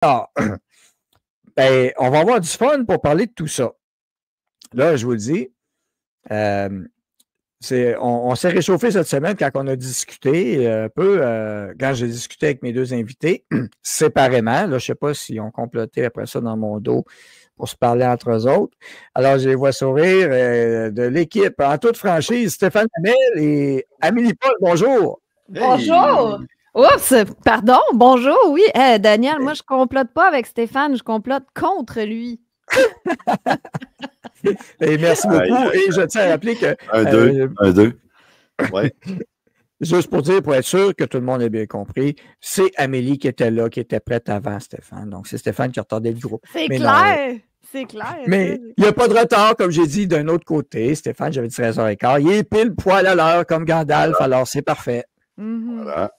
Alors, ben, on va avoir du fun pour parler de tout ça. Là, je vous le dis, on s'est réchauffé cette semaine quand on a discuté un peu, quand j'ai discuté avec mes deux invités, séparément. Là, je ne sais pas si on complotait après ça dans mon dos pour se parler entre eux autres. Alors, je les vois sourire de l'équipe en toute franchise, Stéphane Hamel et Amélie Paul, bonjour. Bonjour! Hey. Oups, pardon, bonjour, oui. Daniel, moi, je complote pas avec Stéphane, je complote contre lui. Et merci beaucoup. Et je tiens à rappeler que... Un, deux. Ouais. Juste pour dire, pour être sûr que tout le monde ait bien compris, c'est Amélie qui était là, qui était prête avant Stéphane. Donc, c'est Stéphane qui retardait le groupe. C'est clair! C'est clair. Mais il n'y a pas de retard, comme j'ai dit, d'un autre côté. Stéphane, j'avais dit 13h15. Il est pile poil à l'heure, comme Gandalf, voilà. Alors c'est parfait. Voilà.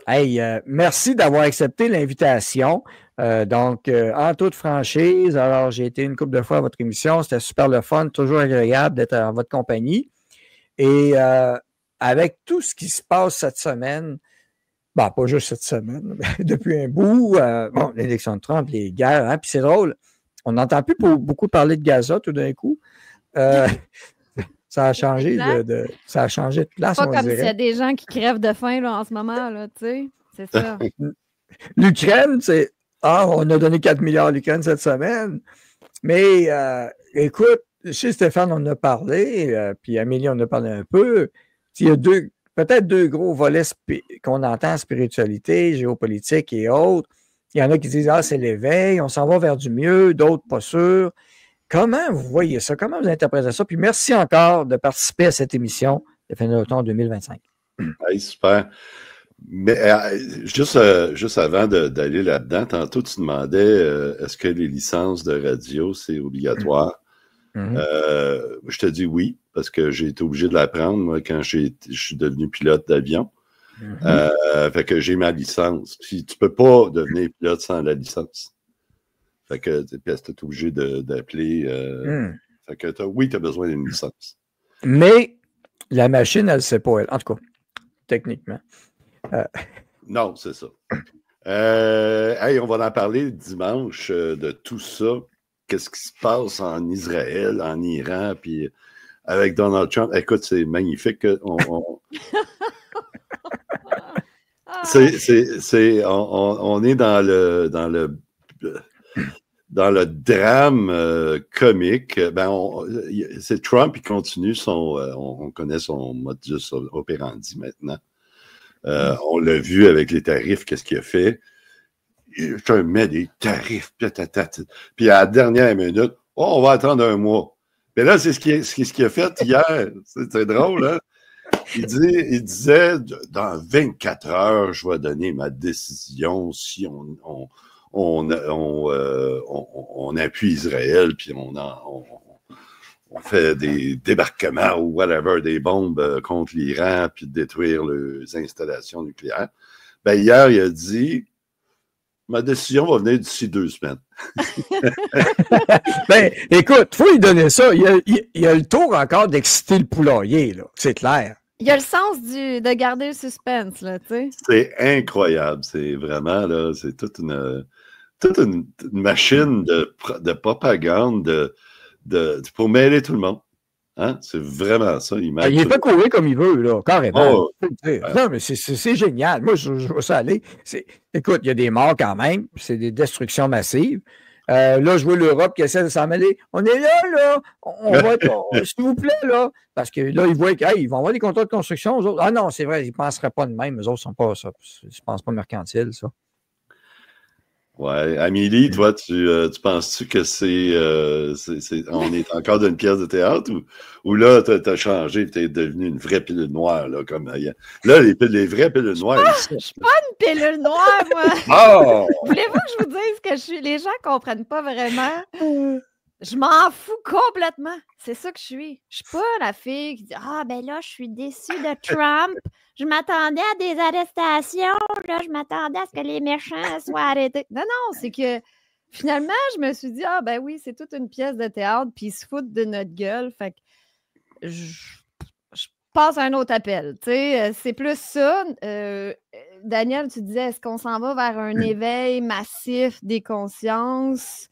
Hey, merci d'avoir accepté l'invitation. Donc, en toute franchise, alors j'ai été une couple de fois à votre émission. C'était super le fun, toujours agréable d'être en votre compagnie. Et avec tout ce qui se passe cette semaine, pas juste cette semaine, mais depuis un bout, l'élection de Trump, les guerres, hein, puis c'est drôle, on n'entend plus beaucoup parler de Gaza tout d'un coup. Ça a changé ça a changé de place, pas on comme dirait. s'il y a des gens qui crèvent de faim là, en ce moment, là, tu sais. C'est ça. L'Ukraine, on a donné 4 milliards à l'Ukraine cette semaine. Mais écoute, chez Stéphane, on en a parlé, puis Amélie, on en a parlé un peu. Il y a peut-être deux gros volets qu'on entend, spiritualité, géopolitique et autres. Il y en a qui disent, c'est l'éveil, on s'en va vers du mieux, d'autres pas sûrs. Comment vous voyez ça? Comment vous interprétez ça? Puis merci encore de participer à cette émission de fin d'automne 2025. Hey, super. Mais juste avant d'aller là-dedans, tantôt tu demandais est-ce que les licences de radio, c'est obligatoire? Je te dis oui, parce que j'ai été obligé de la prendre, moi, quand je suis devenu pilote d'avion. Fait que j'ai ma licence. Puis tu peux pas devenir pilote sans la licence. Fait que tu es obligé d'appeler. Fait que oui, tu as besoin d'une licence. Mais la machine, elle ne sait pas, elle. En tout cas, techniquement. Non, c'est ça. Hey, on va en parler dimanche de tout ça. Qu'est-ce qui se passe en Israël, en Iran, puis avec Donald Trump. Écoute, c'est magnifique. On est dans le drame comique. C'est Trump, il continue on connaît son modus operandi maintenant. On l'a vu avec les tarifs, qu'est-ce qu'il a fait? Je te mets des tarifs, puis à la dernière minute, on va attendre un mois. Mais là, c'est ce qu'il a fait hier. C'est drôle, hein? Il disait, dans 24 heures, je vais donner ma décision si on appuie Israël, puis on fait des débarquements ou whatever, des bombes contre l'Iran, puis détruire les installations nucléaires. Ben, hier, il a dit, ma décision va venir d'ici 2 semaines. Ben, écoute, il faut lui donner ça. Il a le tour encore d'exciter le poulailler, là. C'est clair. Il a le sens de garder le suspense, là, tu sais. C'est incroyable. C'est vraiment, là, c'est toute une machine de propagande pour mêler tout le monde. Hein? C'est vraiment ça. Il n'est pas courir comme il veut, là, carrément. Non, mais c'est génial. Moi, je vois ça aller. Écoute, il y a des morts quand même, c'est des destructions massives. Là, je vois l'Europe qui essaie de s'en mêler. On est là. On va s'il vous plaît, là. Parce que là, ils voient qu'ils vont avoir des contrats de construction, eux autres. Ah non, c'est vrai, ils ne penseraient pas de même. Eux autres ne sont pas ça. Ils ne pensent pas mercantile, ça. Ouais. Amélie, toi, tu penses-tu que on est encore dans une pièce de théâtre ou là, tu as changé, tu es devenu une vraie pilule noire, là, comme là, les vraies pilules noires. Je suis pas une pilule noire, moi. Oh! Voulez-vous que je vous dise que je suis? Les gens ne comprennent pas vraiment. Je m'en fous complètement. C'est ça que je suis. Je suis pas la fille qui dit ben là, je suis déçue de Trump. Je m'attendais à des arrestations. Là, je m'attendais à ce que les méchants soient arrêtés. Non, c'est que finalement, je me suis dit ben oui, c'est toute une pièce de théâtre, puis ils se foutent de notre gueule. Fait que je passe à un autre appel. Tu sais, c'est plus ça. Daniel, tu disais, est-ce qu'on s'en va vers un éveil massif des consciences?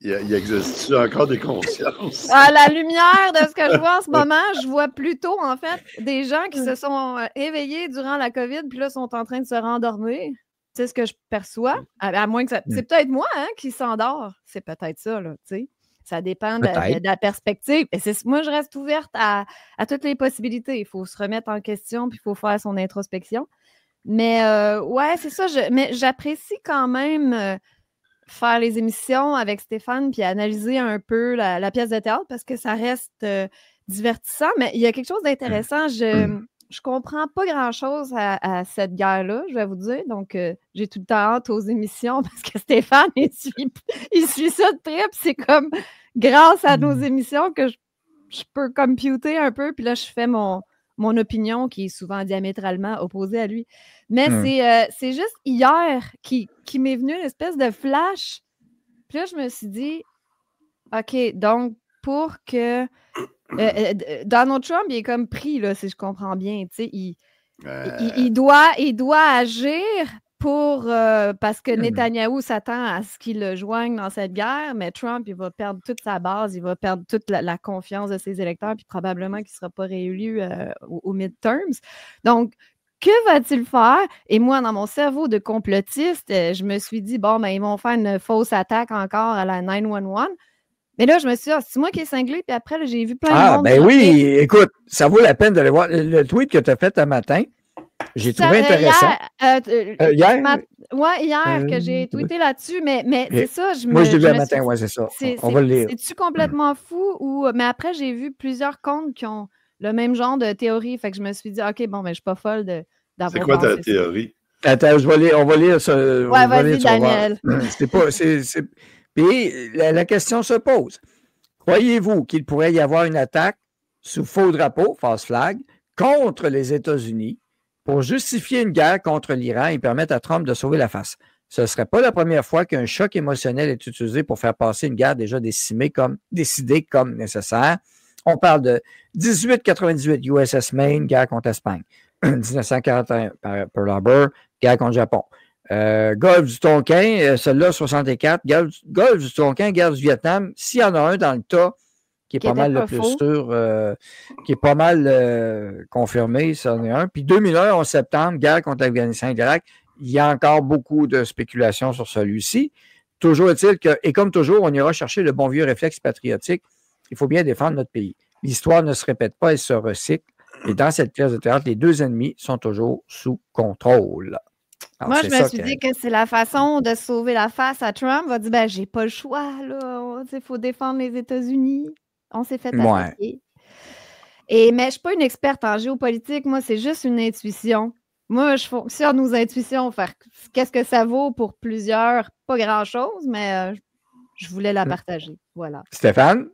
Il existe encore des consciences? À la lumière de ce que je vois en ce moment, je vois plutôt, en fait, des gens qui se sont éveillés durant la COVID, puis là, sont en train de se rendormir. C'est ce que je perçois. À moins que ça... C'est peut-être moi qui s'endort. C'est peut-être ça, là, tu sais. Ça dépend de la perspective. Et moi, je reste ouverte à toutes les possibilités. Il faut se remettre en question, puis il faut faire son introspection. Mais ouais, c'est ça. Mais j'apprécie quand même faire les émissions avec Stéphane, puis analyser un peu la pièce de théâtre, parce que ça reste divertissant. Mais il y a quelque chose d'intéressant. Je comprends pas grand-chose à cette guerre-là, je vais vous dire. Donc, j'ai tout le temps hâte aux émissions parce que Stéphane, il suit ça de près. Puis c'est comme grâce à nos émissions que je peux computer un peu. Puis là, je fais mon opinion qui est souvent diamétralement opposée à lui. Mais c'est juste hier qui m'est venu une espèce de flash. Puis là, je me suis dit, OK, donc pour que Donald Trump, il est comme pris, là, si je comprends bien. Il doit agir pour parce que Netanyahou s'attend à ce qu'il le joigne dans cette guerre, mais Trump, il va perdre toute sa base, il va perdre toute la confiance de ses électeurs, puis probablement qu'il ne sera pas réélu aux midterms. Donc, que va-t-il faire? Et moi, dans mon cerveau de complotiste, je me suis dit, bon, ben, ils vont faire une fausse attaque encore à la 911. Mais là, je me suis dit, c'est moi qui ai cinglé, puis après, là, j'ai vu plein de monde. Ben oui, écoute, ça vaut la peine d'aller voir le tweet que tu as fait un matin. J'ai trouvé intéressant. Hier? Oui, hier que j'ai tweeté là-dessus, mais c'est ça. Moi, je l'ai vu un matin, oui, c'est ça. On va le lire. C'est-tu complètement fou? Mais après, j'ai vu plusieurs comptes qui ont le même genre de théorie, fait que je me suis dit, OK, bon, ben, je suis pas folle d'avoir. C'est quoi ta théorie? Attends, on va lire ça. Ouais, vas-y, Daniel. Puis la question se pose. Croyez-vous qu'il pourrait y avoir une attaque sous faux drapeau, false flag, contre les États-Unis pour justifier une guerre contre l'Iran et permettre à Trump de sauver la face? Ce ne serait pas la première fois qu'un choc émotionnel est utilisé pour faire passer une guerre déjà décidée comme nécessaire. On parle de 1898 USS Maine, guerre contre l'Espagne. 1941 Pearl Harbor, guerre contre le Japon. Golfe du Tonkin, celle-là, 64. Golfe du Tonkin, guerre du Vietnam. S'il y en a un dans le tas qui est pas mal le plus sûr, qui est pas mal confirmé, ça en est un. Puis 2001, 11 septembre, guerre contre l'Afghanistan et l'Irak. Il y a encore beaucoup de spéculations sur celui-ci. Toujours est-il que, et comme toujours, on ira chercher le bon vieux réflexe patriotique. Il faut bien défendre notre pays. L'histoire ne se répète pas, elle se recycle. Et dans cette pièce de théâtre, les deux ennemis sont toujours sous contrôle. Alors, moi, je me suis dit que c'est la façon de sauver la face à Trump. Il va dire, ben, j'ai pas le choix, là. Il faut défendre les États-Unis. On s'est fait attaquer. Mais je ne suis pas une experte en géopolitique. Moi, c'est juste une intuition. Moi, je fonctionne aux intuitions. Qu'est-ce que ça vaut pour plusieurs? Pas grand-chose, mais je voulais la partager. Voilà. Stéphane?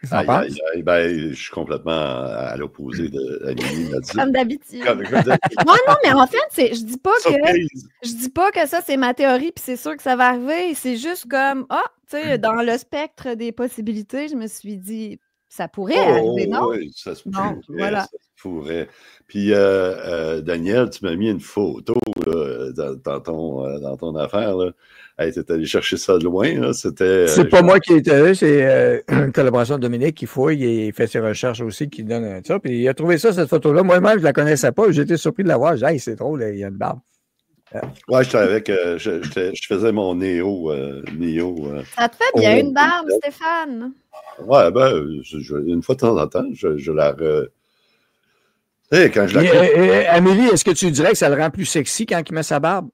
Je suis complètement à l'opposé d'Amélie. Comme d'habitude. Non, mais en fait, je dis pas que ça, c'est ma théorie, puis c'est sûr que ça va arriver. C'est juste comme, dans le spectre des possibilités, je me suis dit, ça pourrait arriver, non? Oui, ça se pourrait. Voilà. Ça se pourrait. Puis, Daniel, tu m'as mis une photo là, dans ton affaire, là. Hey, t'es allé chercher ça de loin, là. C'est pas moi qui étais là, c'est une collaboration de Dominique qui fouille et il fait ses recherches aussi, qui donne ça. Puis il a trouvé ça, cette photo-là. Moi-même, je ne la connaissais pas. J'étais surpris de la voir. J'ai dit, hey, c'est drôle, il y a une barbe. Ouais, j'étais avec. Je faisais mon néo. Ça te fait bien une barbe, Stéphane? Ouais, ben, une fois de temps en temps, je la. Quand je la. Amélie, est-ce que tu dirais que ça le rend plus sexy quand il met sa barbe?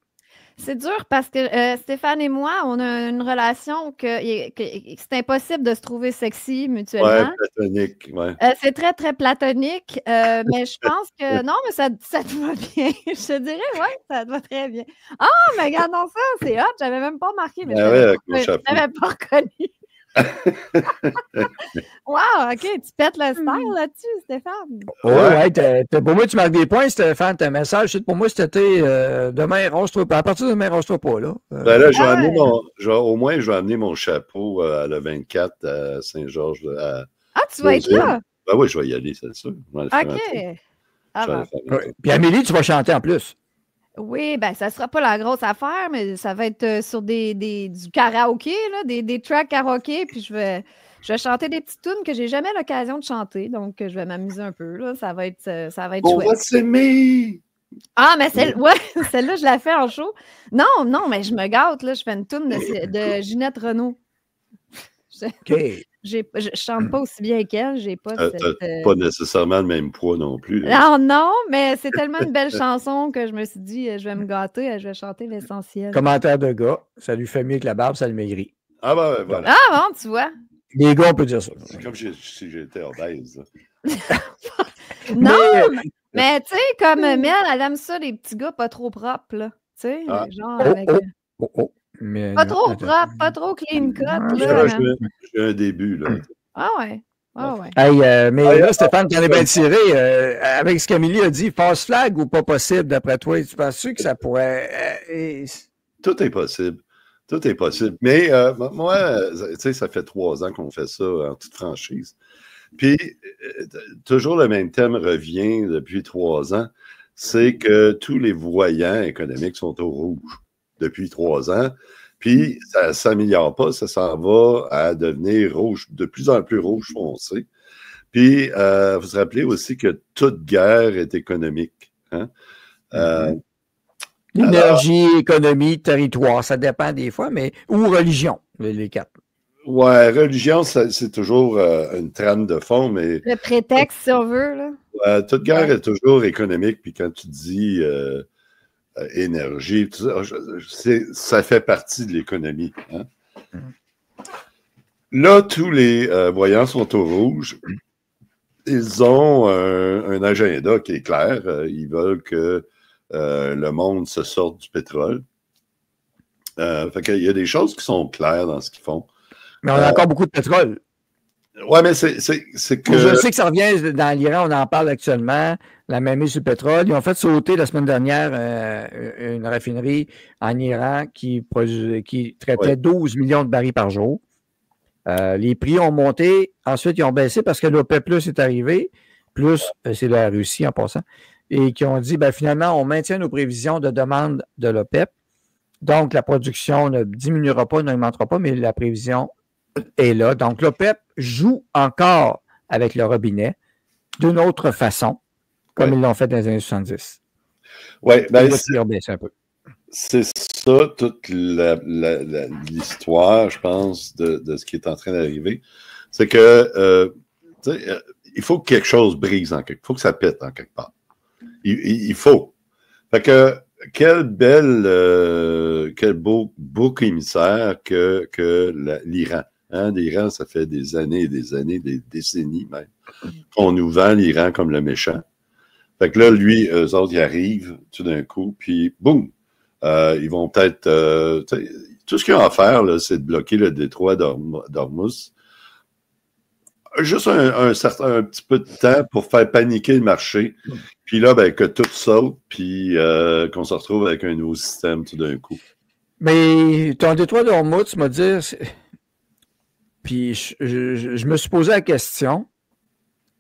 C'est dur parce que Stéphane et moi, on a une relation que c'est impossible de se trouver sexy mutuellement. Ouais, platonique, ouais. C'est très, très platonique, mais je pense que non, mais ça te va bien. Je te dirais, ouais, ça te va très bien. Ah, mais regardons ça, c'est hot, j'avais même pas remarqué, mais je n'avais pas reconnu. Wow, OK, tu pètes le style là-dessus, Stéphane. Ouais, pour moi, tu marques des points, Stéphane. Ton message, pour moi, c'était demain, rose-toi pas. À partir de demain, rose-toi pas. Là, là au moins, je vais amener mon chapeau le 24 à Saint-Georges. Tu vas être là? Ben oui, je vais y aller, c'est sûr. OK. Avant. Puis Amélie, tu vas chanter en plus. Oui, ben ça sera pas la grosse affaire, mais ça va être sur du karaoké, là, des tracks karaoké, puis je vais chanter des petites tunes que j'ai jamais l'occasion de chanter, donc je vais m'amuser un peu, là. Ça va être On chouette. va s'aimer! Ah, mais celle-là, je la fais en show. Non, mais je me gâte, là. Je fais une tune de Ginette Renault. OK. Je chante pas aussi bien qu'elle. J'ai pas Pas nécessairement le même poids non plus. Non, mais c'est tellement une belle chanson que je me suis dit, je vais me gâter, je vais chanter l'essentiel. Commentaire de gars, ça lui fait mieux que la barbe, ça le maigrit. Ah ben voilà. Ah bon, tu vois. Les gars, on peut dire ça. C'est comme si j'étais obèse. Non, mais tu sais, comme Mel, elle aime ça, les petits gars pas trop propres, là. Tu sais, genre avec... Mais pas trop propre, pas trop clean cut, là. J'ai un début, là. Ah ouais. Ah ouais. Hey, mais là, Stéphane, t'en es bien tiré. Avec ce qu'Amélie a dit, false flag ou pas possible, d'après toi? Tu penses que ça pourrait... Tout est possible. Tout est possible. Mais moi, tu sais, ça fait 3 ans qu'on fait ça en toute franchise. Puis, toujours le même thème revient depuis 3 ans, c'est que tous les voyants économiques sont au rouge depuis 3 ans. Puis, ça ne s'améliore pas, ça s'en va à devenir rouge, de plus en plus rouge foncé. Puis, vous vous rappelez aussi que toute guerre est économique. Hein? Énergie, économie, territoire, ça dépend des fois, mais ou religion, les 4. Ouais, religion, c'est toujours une trame de fond, mais... Le prétexte, si on veut, là. Toute guerre est toujours économique, puis quand tu dis énergie, ça fait partie de l'économie. Hein? Là, tous les voyants sont au rouge. Ils ont un agenda qui est clair. Ils veulent que le monde se sorte du pétrole. Fait qu'il y a des choses qui sont claires dans ce qu'ils font. Mais on a encore beaucoup de pétrole. Oui, mais c'est que... Je sais que ça revient dans l'Iran, on en parle actuellement, la mainmise sur le pétrole. Ils ont fait sauter la semaine dernière une raffinerie en Iran qui traitait 12 millions de barils par jour. Les prix ont monté, ensuite ils ont baissé parce que l'OPEP+ est arrivé, plus c'est la Russie en passant, et qui ont dit, finalement, on maintient nos prévisions de demande de l'OPEP. Donc, la production ne diminuera pas, n'augmentera pas, mais la prévision est là. Donc, l'OPEP joue encore avec le robinet d'une autre façon, comme ils l'ont fait dans les années 70. Oui, c'est ça toute l'histoire, je pense, de ce qui est en train d'arriver. C'est que il faut que quelque chose brise il faut que ça pète en quelque part. Il faut. Fait que quel beau bouc émissaire que l'Iran. Hein, l'Iran, ça fait des années et des années, des décennies même, qu'on nous vend l'Iran comme le méchant. Fait que là, eux autres, ils arrivent tout d'un coup, puis boum! Ils vont peut-être... tout ce qu'ils ont à faire, là, c'est de bloquer le détroit d'Ormuz. Juste un petit peu de temps pour faire paniquer le marché. Puis là, que tout saute, puis qu'on se retrouve avec un nouveau système tout d'un coup. Mais ton détroit d'Ormuz, tu m'as dit... Puis je me suis posé la question.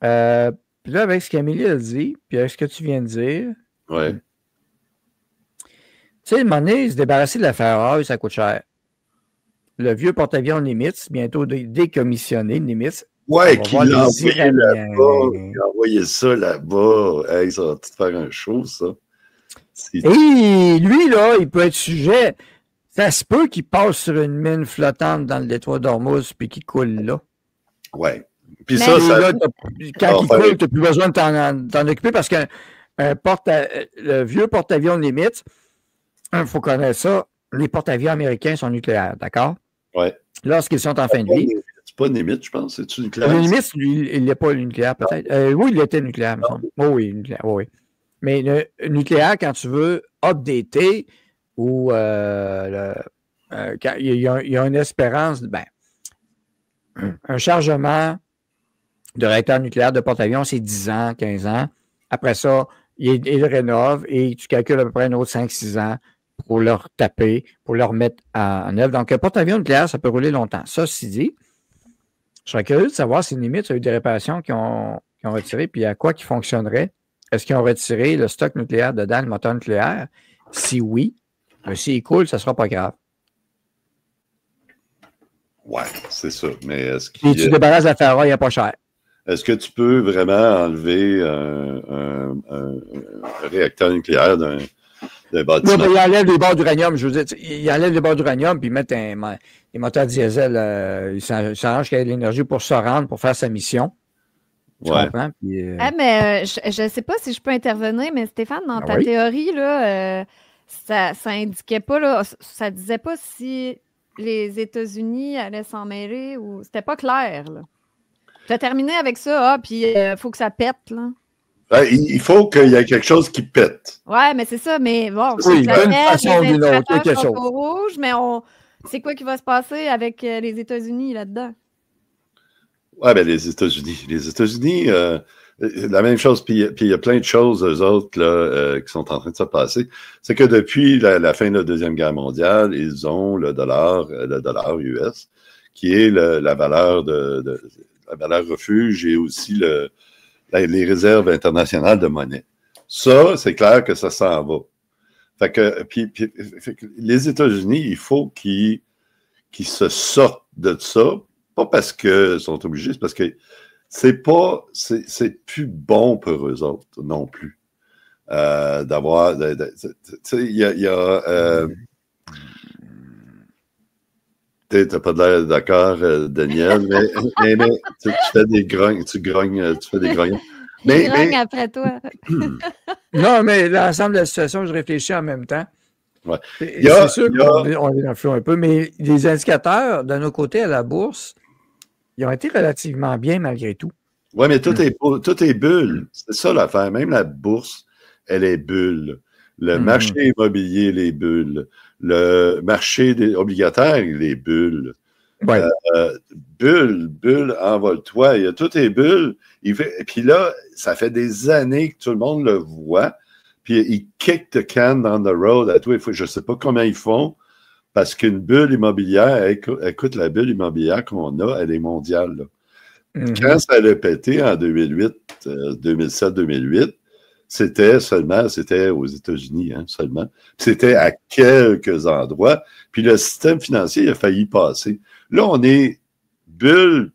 Puis là, avec ce qu'Amélie a dit, puis avec ce que tu viens de dire... Ouais. Tu sais, à un moment donné, se débarrasser de la ferraille, ça coûte cher. Le vieux porte-avions Nimitz, bientôt décommissionné, Nimitz. Ouais, qui l'a envoyé là-bas. Il a envoyé ça là-bas. Hey, ça va tout faire un show, ça. Et lui, là, il peut être sujet. Ça se peut qu'il passe sur une mine flottante dans le détroit d'Ormuz puis qu'il coule là. Ouais. Puis là, quand il coule, tu n'as plus besoin de t'en occuper parce que le vieux porte-avions Nimitz, il faut connaître ça, les porte-avions américains sont nucléaires, d'accord? Oui. Lorsqu'ils sont en fin de vie. C'est pas Nimitz, je pense. C'est-tu nucléaire? Le Nimitz, lui, il n'est pas nucléaire, peut-être. Oui, il était nucléaire, me semble. Oui, nucléaire, oui. Mais le nucléaire, quand tu veux updater ou quand il y a une espérance, un chargement de réacteur nucléaire de porte-avions, c'est 10 ans, 15 ans. Après ça, il le rénove et tu calcules à peu près un autre 5-6 ans pour le retaper, pour le remettre en œuvre. Donc, un porte-avions nucléaire, ça peut rouler longtemps. Ça, c'est dit. Je serais curieux de savoir si Nimitz a eu des réparations qui ont retiré, puis à quoi qui fonctionnerait est-ce qu'ils ont retiré le stock nucléaire dedans, le moteur nucléaire? Si oui, s'il coule, ça ne sera pas grave. Ouais, c'est ça. Mais est-ce Et tu débarrasses la ferraille à pas cher. Est-ce que tu peux vraiment enlever un réacteur nucléaire d'un bâtiment? Oui, il enlève les barres d'uranium, je veux dire. Il enlève les barres d'uranium, puis il met des moteurs diesel. Il s'arrange qu'il y ait de l'énergie pour se rendre, pour faire sa mission. Tu comprends? Puis, mais je ne sais pas si je peux intervenir, mais Stéphane, dans ta théorie, là, ça indiquait pas, là, ça disait pas si les États-Unis allaient s'en mêler ou c'était pas clair, là. Tu as terminé avec ça, puis il faut que ça pète, là. Il faut qu'il y ait quelque chose qui pète. Ouais, mais c'est ça, mais bon, oui, ça d'une pète, façon ou les d'une autre, indicateurs quelque sont chose. au rouge, mais c'est quoi qui va se passer avec les États-Unis là-dedans? Oui, bien, les États-Unis, la même chose, puis il y a plein de choses, eux autres, là, qui sont en train de se passer. C'est que depuis la fin de la Deuxième Guerre mondiale, ils ont le dollar US, qui est la valeur la valeur refuge et aussi les réserves internationales de monnaie. Ça, c'est clair que ça s'en va. Fait que, fait que les États-Unis, il faut qu'ils se sortent de ça, pas parce qu'ils sont obligés, c'est parce que c'est plus bon pour eux autres non plus. D'avoir, tu sais, il y a t'as pas l'air d'accord, Daniel, mais tu fais des grognes, tu fais des grognes. Mais après toi. Non, mais l'ensemble de la situation, je réfléchis en même temps. Ouais. C'est sûr qu'on est dans le flou un peu, mais les indicateurs de nos côtés à la bourse, ils ont été relativement bien malgré tout. Oui, mais tout est bulle. C'est ça l'affaire. Même la bourse, elle est bulle. Le marché immobilier, les bulles. Le marché obligataire, il est bulle. Ouais. Bulle, envole-toi. Tout est bulle. Et puis là, ça fait des années que tout le monde le voit. Puis ils kick the can down the road à tous les fois. Je ne sais pas comment ils font, parce qu'une bulle immobilière, écoute, la bulle immobilière qu'on a, elle est mondiale. Là. Quand ça a pété en 2007-2008, c'était aux États-Unis, hein, seulement. C'était à quelques endroits. Puis le système financier a failli passer. Là, on est bulle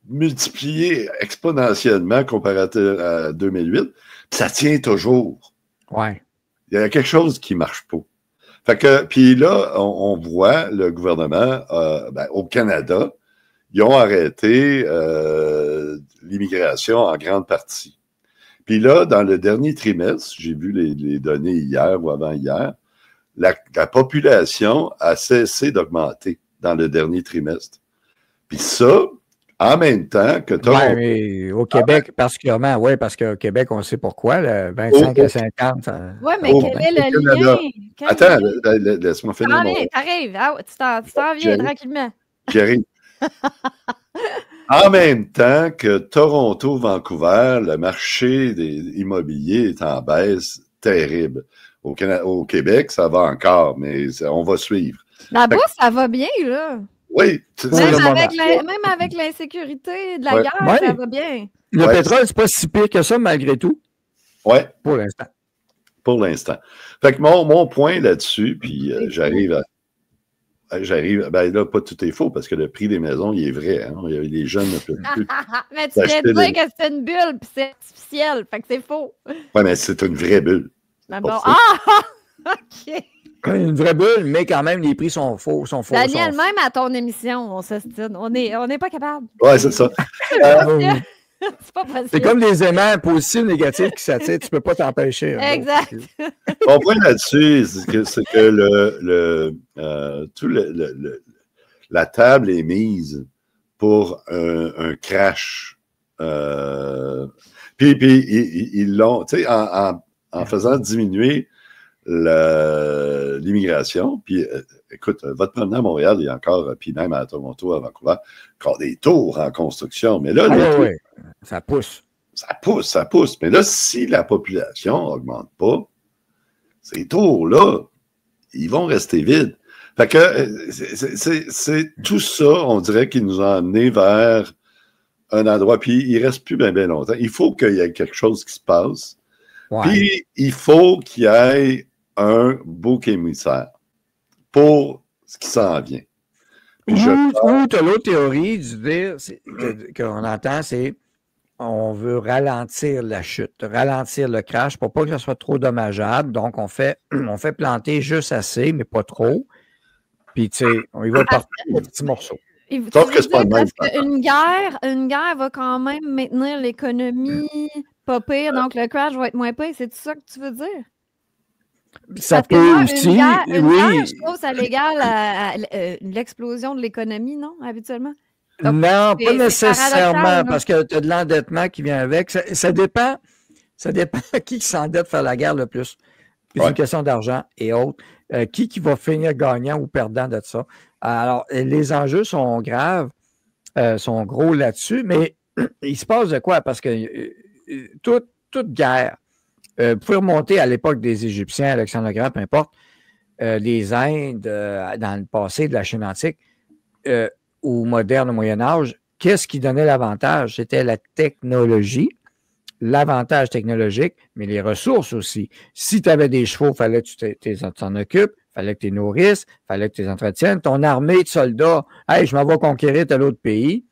multipliée exponentiellement comparé à 2008. Puis ça tient toujours. Ouais. Il y a quelque chose qui ne marche pas. Fait que, puis là, on voit le gouvernement au Canada, ils ont arrêté l'immigration en grande partie. Puis là, dans le dernier trimestre, j'ai vu les données hier ou avant-hier, la population a cessé d'augmenter dans le dernier trimestre. Puis ça, en même temps que Toronto. Oui, mais au Québec, particulièrement, oui, parce qu'au Québec, on sait pourquoi, le 25 à 50. Oui, mais quel est le lien? Attends, laisse-moi finir. T'arrives, tu t'en viens tranquillement. J'arrive. En même temps que Toronto, Vancouver, le marché immobilier est en baisse terrible. Au Québec, ça va encore, mais on va suivre. La bourse, ça va bien, là. Oui. Même avec l'insécurité de la guerre, ça va bien. Le pétrole, c'est pas si pire que ça, malgré tout. Oui. Pour l'instant. Pour l'instant. Fait que mon point là-dessus, puis j'arrive, ben là, pas tout est faux, parce que le prix des maisons, il est vrai. Hein? Les jeuns ne peuvent plus. Mais tu viens de dire que c'est une bulle, puis c'est artificiel, fait que c'est faux. Oui, mais c'est une vraie bulle. D'abord. OK. Une vraie bulle, mais quand même, les prix sont faux. Daniel, même à ton émission, on s'estime. On n'est pas capable. Oui, c'est ça. C'est pas possible. C'est comme des aimants positifs, négatifs qui s'attirent. Tu ne peux pas t'empêcher. Exact. Mon point là-dessus, c'est que la table est mise pour un crash. Puis ils l'ont, tu sais, en faisant diminuer l'immigration. Puis, écoute, votre promenade à Montréal, il y a encore, puis même à Toronto, à Vancouver, encore des tours en construction. Mais là, ça pousse. Ça pousse. Mais là, si la population n'augmente pas, ces tours-là, ils vont rester vides. Fait que c'est tout ça, on dirait, qui nous a amenés vers un endroit, puis il ne reste plus bien longtemps. Il faut qu'il y ait quelque chose qui se passe. Ouais. Puis, il faut qu'il y ait un bouc émissaire pour ce qui s'en vient. Puis Ou tu as l'autre théorie du dire qu'on entend, c'est on veut ralentir la chute, ralentir le crash pour pas que ça soit trop dommageable. Donc, on fait planter juste assez, mais pas trop. Puis, tu sais, on y va par petits morceaux. Sauf que c'est pas le même. Une guerre va quand même maintenir l'économie pas pire, donc le crash va être moins pire. C'est ça que tu veux dire? Ça Parce peut que moi, aussi, une guerre, oui. je trouve ça légal à l'explosion de l'économie, non, habituellement? Donc, non, pas nécessairement, non? parce que tu as de l'endettement qui vient avec. Ça dépend qui s'endette faire la guerre le plus. C'est une question d'argent et autres. Qui va finir gagnant ou perdant de ça? Alors, les enjeux sont graves, sont gros là-dessus, mais il se passe de quoi? Parce que toute guerre, vous pouvez remonter à l'époque des Égyptiens, Alexandre le Grand, peu importe, les Indes, dans le passé de la Chine antique, au moderne, au Moyen-Âge, qu'est-ce qui donnait l'avantage? C'était la technologie, l'avantage technologique, mais les ressources aussi. Si tu avais des chevaux, il fallait que tu t'en occupes, il fallait que tu les nourrisses, il fallait que tu les entretiennes. Ton armée de soldats, hey, je m'en vais conquérir tel autre pays,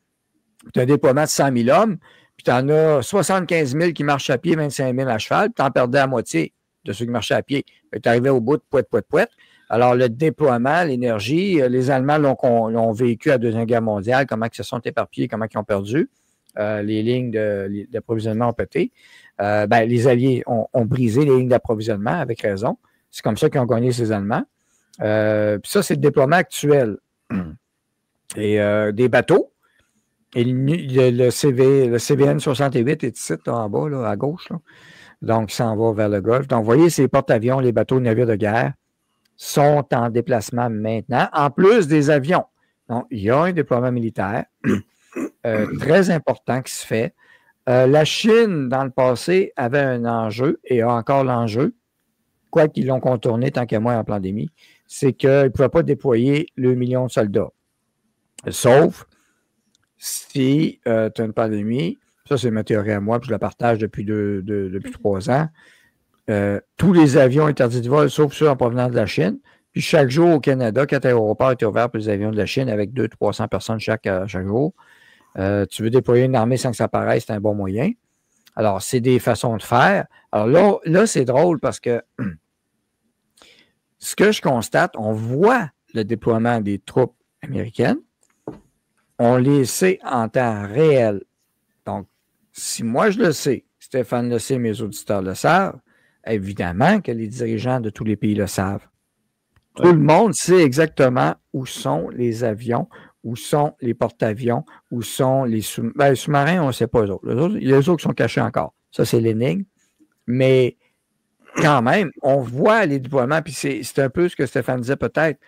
tu as un déploiement de 100 000 hommes, puis tu en as 75 000 qui marchent à pied, 25 000 à cheval, puis tu en perdais la moitié de ceux qui marchaient à pied. Tu arrivais au bout de pouet. Alors, le déploiement, l'énergie, les Allemands l'ont vécu à la Deuxième Guerre mondiale, comment ils se sont éparpillés, comment ils ont perdu. Les lignes d'approvisionnement ont pété. Les Alliés ont brisé les lignes d'approvisionnement avec raison. C'est comme ça qu'ils ont gagné ces Allemands. Puis ça, c'est le déploiement actuel. Et des bateaux. Et le CVN 68 est ici, là, en bas, là, à gauche. Là. Donc, il s'en va vers le Golfe. Donc, vous voyez, ces porte-avions, les bateaux, les navires de guerre sont en déplacement maintenant, en plus des avions. Donc, il y a un déploiement militaire très important qui se fait. La Chine, dans le passé, avait un enjeu et a encore l'enjeu, quoi qu'ils l'ont contourné tant qu'à moi en pandémie, c'est qu'ils ne pouvaient pas déployer le million de soldats. Sauf si tu as une pandémie, ça c'est ma théorie à moi, puis je la partage depuis 3 ans, tous les avions interdits de vol, sauf ceux en provenance de la Chine. Puis chaque jour au Canada, 4 aéroports étaient ouverts pour les avions de la Chine avec 200-300 personnes chaque jour. Tu veux déployer une armée sans que ça paraisse, c'est un bon moyen. Alors, c'est des façons de faire. Alors là c'est drôle parce que ce que je constate, on voit le déploiement des troupes américaines. On les sait en temps réel. Donc, si moi je le sais, Stéphane le sait, mes auditeurs le savent, évidemment que les dirigeants de tous les pays le savent. Tout le monde sait exactement où sont les avions, où sont les porte-avions, où sont les sous-marins. Les sous-marins, on ne sait pas eux autres. Les autres sont cachés encore. Ça, c'est l'énigme. Mais quand même, on voit les déploiements, puis c'est un peu ce que Stéphane disait peut-être.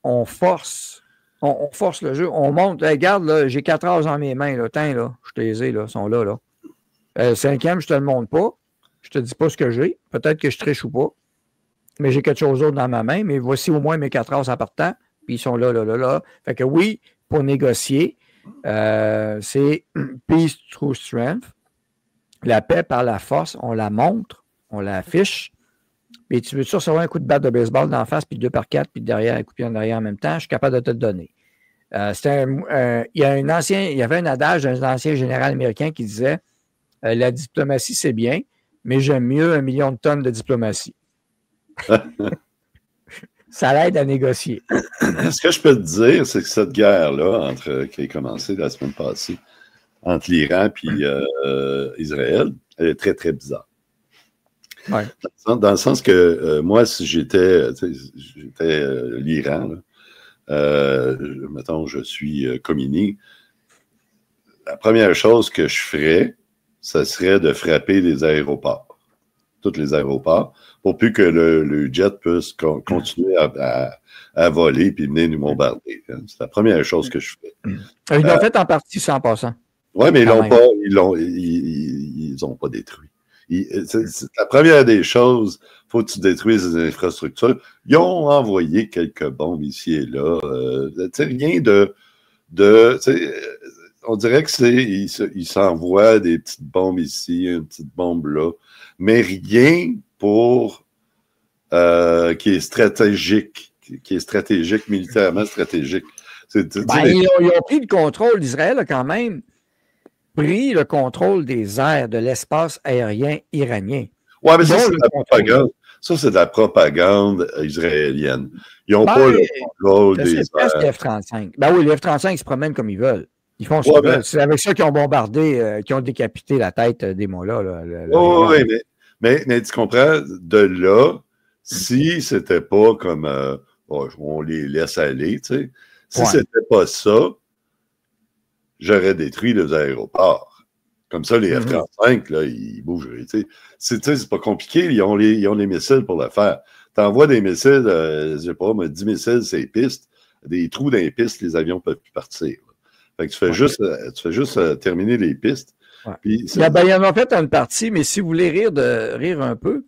On force le jeu. On monte. Hey, regarde, là, j'ai 4 heures dans mes mains. Là. Tiens, là, je te les ai, là, ils sont là. 5e, je ne te le montre pas. Je ne te dis pas ce que j'ai. Peut-être que je triche ou pas. Mais j'ai quelque chose d'autre dans ma main. Mais voici au moins mes 4 heures en partant. Puis ils sont là. Fait que oui, pour négocier, c'est peace through strength. La paix par la force, on la montre, on l'affiche. Mais tu veux-tu recevoir un coup de batte de baseball d'en face, puis 2 par 4, puis derrière, un coup de pied en arrière en même temps? Je suis capable de te le donner. Il y avait un adage d'un ancien général américain qui disait la diplomatie, c'est bien, mais j'aime mieux 1 million de tonnes de diplomatie. Ça l'aide à négocier. Ce que je peux te dire, c'est que cette guerre-là, qui a commencé la semaine passée, entre l'Iran et Israël, elle est très, très bizarre. Ouais. Dans le sens que moi, si j'étais l'Iran, mettons, je suis Khomeini, la première chose que je ferais, ça serait de frapper les aéroports, tous les aéroports, pour plus que le jet puisse continuer à voler et venir nous bombarder. C'est la première chose que je ferais. Ils l'ont fait en partie, ça, en passant. Oui, mais ils n'ont pas détruit. C'est la première des choses, il faut que tu détruises les infrastructures. Ils ont envoyé quelques bombes ici et là. Rien de on dirait que il s'envoie des petites bombes ici, une petite bombe là, mais rien pour qui est stratégique, militairement stratégique. Ils ont pris le contrôle d'Israël, a quand même pris le contrôle des airs, de l'espace aérien iranien. Oui, mais ça, c'est de la propagande. Ça, c'est de la propagande israélienne. Ils n'ont pas le contrôle des airs. C'est les F-35. Ben oui, les F-35 se promènent comme ils veulent. Ils font ce qu'ils veulent. C'est avec ça qu'ils ont bombardé, qu'ils ont décapité la tête des mots-là. Oui, mais tu comprends, de là, si c'était pas comme on les laisse aller, tu sais, si c'était pas ça, j'aurais détruit les aéroports. Comme ça, les F-35, là, ils bougeraient. C'est pas compliqué, ils ont les missiles pour le faire. Tu envoies des missiles, je sais pas, 10 missiles sur les pistes, des trous dans les pistes, les avions ne peuvent plus partir. Fait que tu fais juste terminer les pistes. Ouais. Puis, ils en ont fait une partie, mais si vous voulez rire un peu,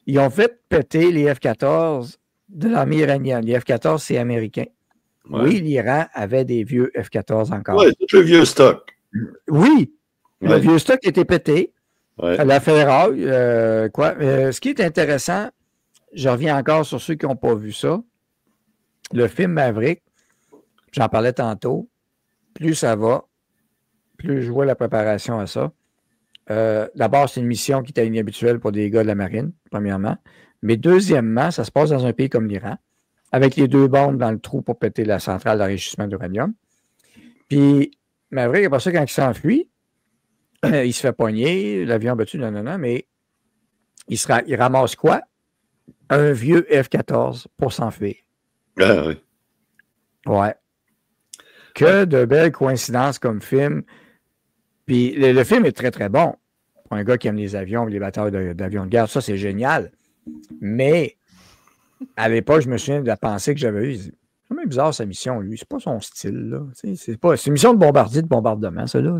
ils ont fait péter les F-14 de l'armée iranienne. Les F-14, c'est américain. Ouais. Oui, l'Iran avait des vieux F-14 encore. Oui, tout le vieux stock. Oui, le vieux stock était pété. Ouais. La ferraille, ce qui est intéressant, je reviens encore sur ceux qui n'ont pas vu ça. Le film Maverick, j'en parlais tantôt, plus ça va, plus je vois la préparation à ça. D'abord, c'est une mission qui était inhabituelle pour des gars de la marine, premièrement. Mais deuxièmement, ça se passe dans un pays comme l'Iran, avec les 2 bombes dans le trou pour péter la centrale d'enrichissement d'uranium. Puis, Maverick, après ça, quand il s'enfuit, il se fait pogner, l'avion battu, non, mais il ramasse quoi? Un vieux F-14 pour s'enfuir. Ah oui. Ouais. Que de belles coïncidences comme film. Puis le film est très, très bon. Pour un gars qui aime les avions, les batailles d'avions de guerre, ça, c'est génial. Mais à l'époque, je me souviens de la pensée que j'avais eue. C'est quand même bizarre, sa mission, lui. C'est pas son style, là. C'est une mission de bombardement, ça, là.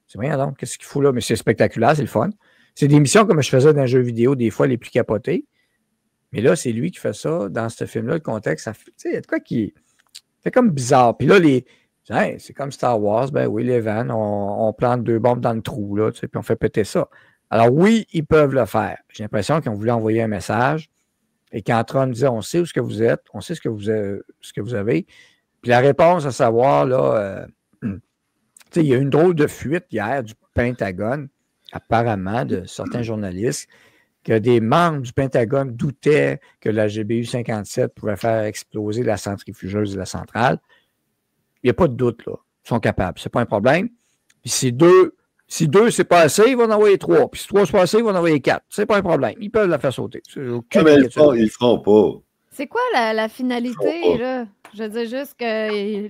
C'est rien donc, qu'est-ce qu'il faut là? Mais c'est spectaculaire, c'est le fun. C'est des missions comme je faisais dans un jeu vidéo, des fois les plus capotés. Mais là, c'est lui qui fait ça. Dans ce film-là, le contexte, il y a de quoi qui fait comme bizarre. Puis là, c'est comme Star Wars, ben oui, les vannes, on plante 2 bombes dans le trou, là, puis on fait péter ça. Alors oui, ils peuvent le faire. J'ai l'impression qu'ils ont voulu envoyer un message et qu'Antron disait, on sait où ce que vous êtes, on sait ce que vous avez. Puis la réponse à savoir, là, il y a eu une drôle de fuite hier du Pentagone, apparemment, de certains journalistes, que des membres du Pentagone doutaient que la GBU-57 pourrait faire exploser la centrifugeuse de la centrale. Il n'y a pas de doute, là. Ils sont capables. Ce n'est pas un problème. Puis si 2, c'est pas assez, ils vont en envoyer 3. Puis si 3, c'est pas assez, ils vont en envoyer 4. Ce n'est pas un problème. Ils peuvent la faire sauter. Mais ils ne feront pas. C'est quoi la finalité, là? Je veux dire juste que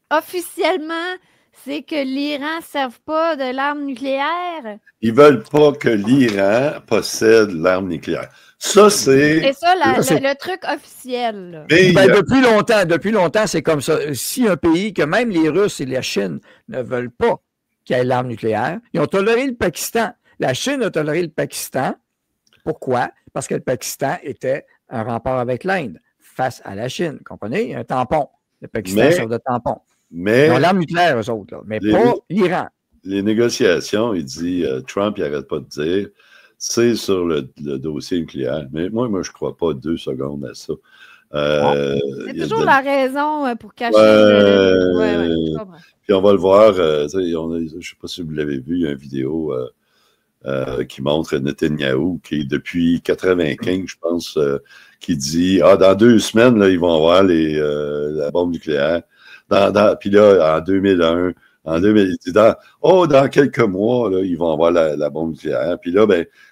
officiellement, c'est que l'Iran ne serve pas de l'arme nucléaire. Ils ne veulent pas que l'Iran possède l'arme nucléaire. Ça, c'est... C'est ça, le truc officiel. Depuis longtemps, c'est comme ça. Si un pays, que même les Russes et la Chine ne veulent pas qu'il y ait l'arme nucléaire, ils ont toléré le Pakistan. La Chine a toléré le Pakistan. Pourquoi? Parce que le Pakistan était un rempart avec l'Inde face à la Chine. Comprenez? Un tampon. Le Pakistan sert de tampon. Ils ont l'arme nucléaire, eux autres, là, mais pas l'Iran. Les négociations, il dit, Trump, il n'arrête pas de dire, c'est sur le dossier nucléaire. Mais moi, je ne crois pas 2 secondes à ça. C'est toujours la raison pour cacher. Puis on va le voir. Je ne sais pas si vous l'avez vu, il y a une vidéo qui montre Netanyahou, qui depuis 1995, je pense, qui dit dans 2 semaines, là, ils vont avoir la bombe nucléaire. Puis là, en 2001, dans quelques mois, là, ils vont avoir la bombe nucléaire. Puis là,